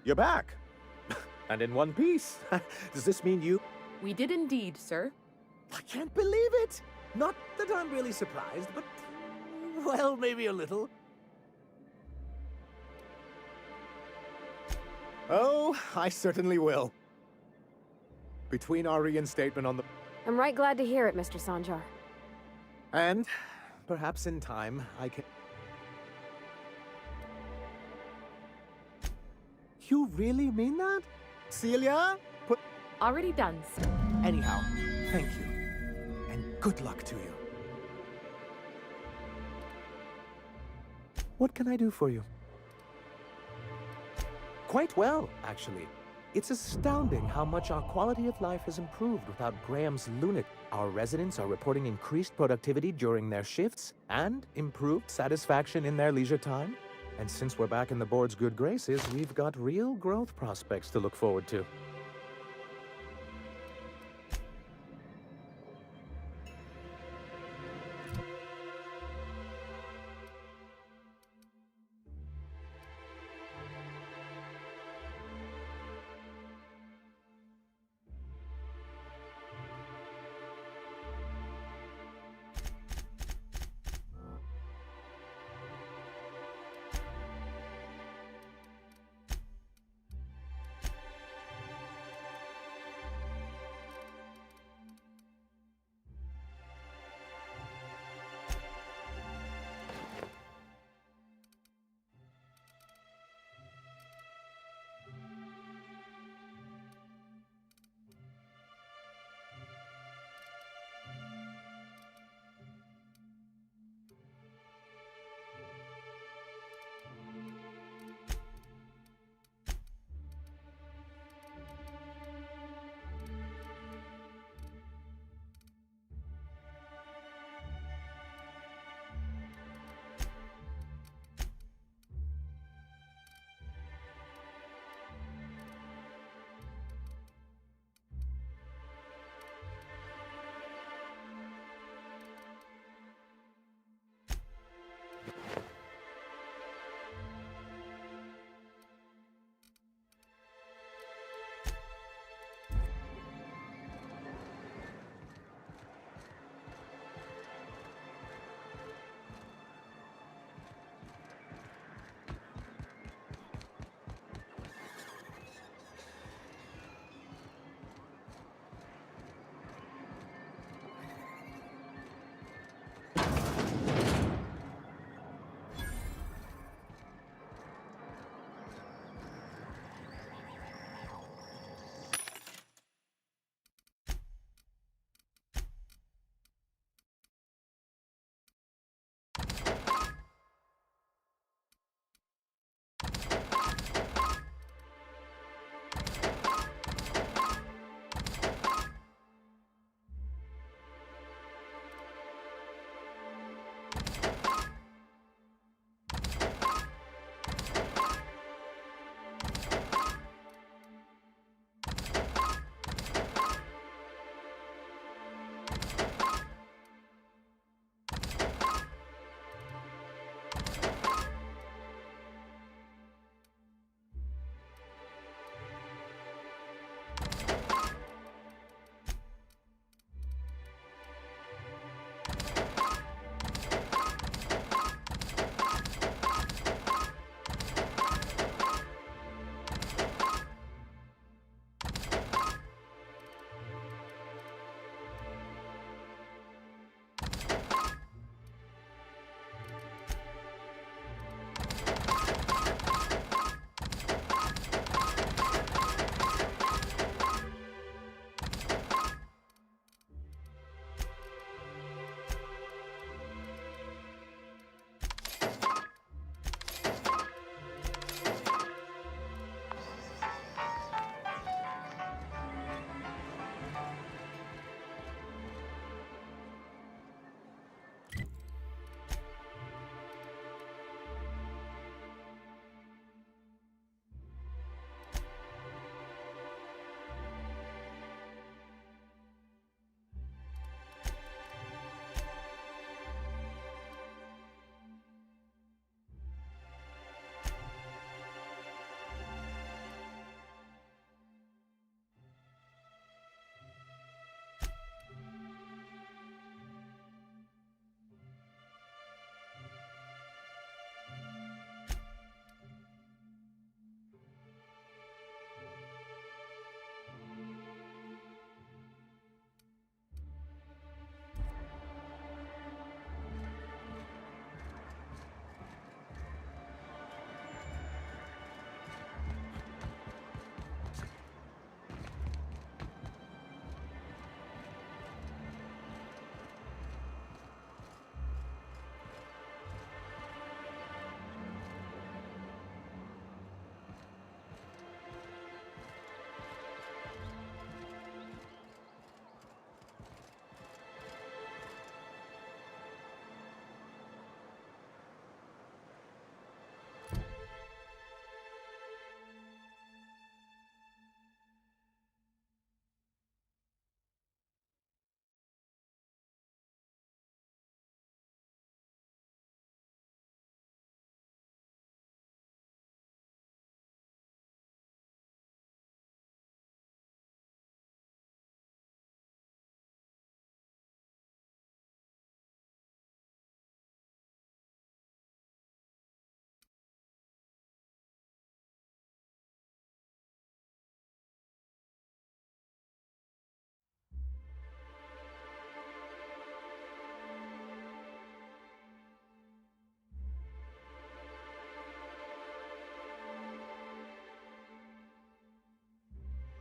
You're back! And in one piece. Does this mean you... We did indeed, sir. I can't believe it! Not that I'm really surprised, but... well, maybe a little. Oh, I certainly will. Between our reinstatement on the... I'm right glad to hear it, Mr. Sanjar. And, perhaps in time, I can... You really mean that? Celia? Put... Already done, sir. Anyhow, thank you. And good luck to you. What can I do for you? Quite well, actually. It's astounding how much our quality of life has improved without Graham's lunatic. Our residents are reporting increased productivity during their shifts and improved satisfaction in their leisure time. And since we're back in the board's good graces, we've got real growth prospects to look forward to.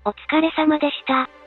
お疲れ様でした。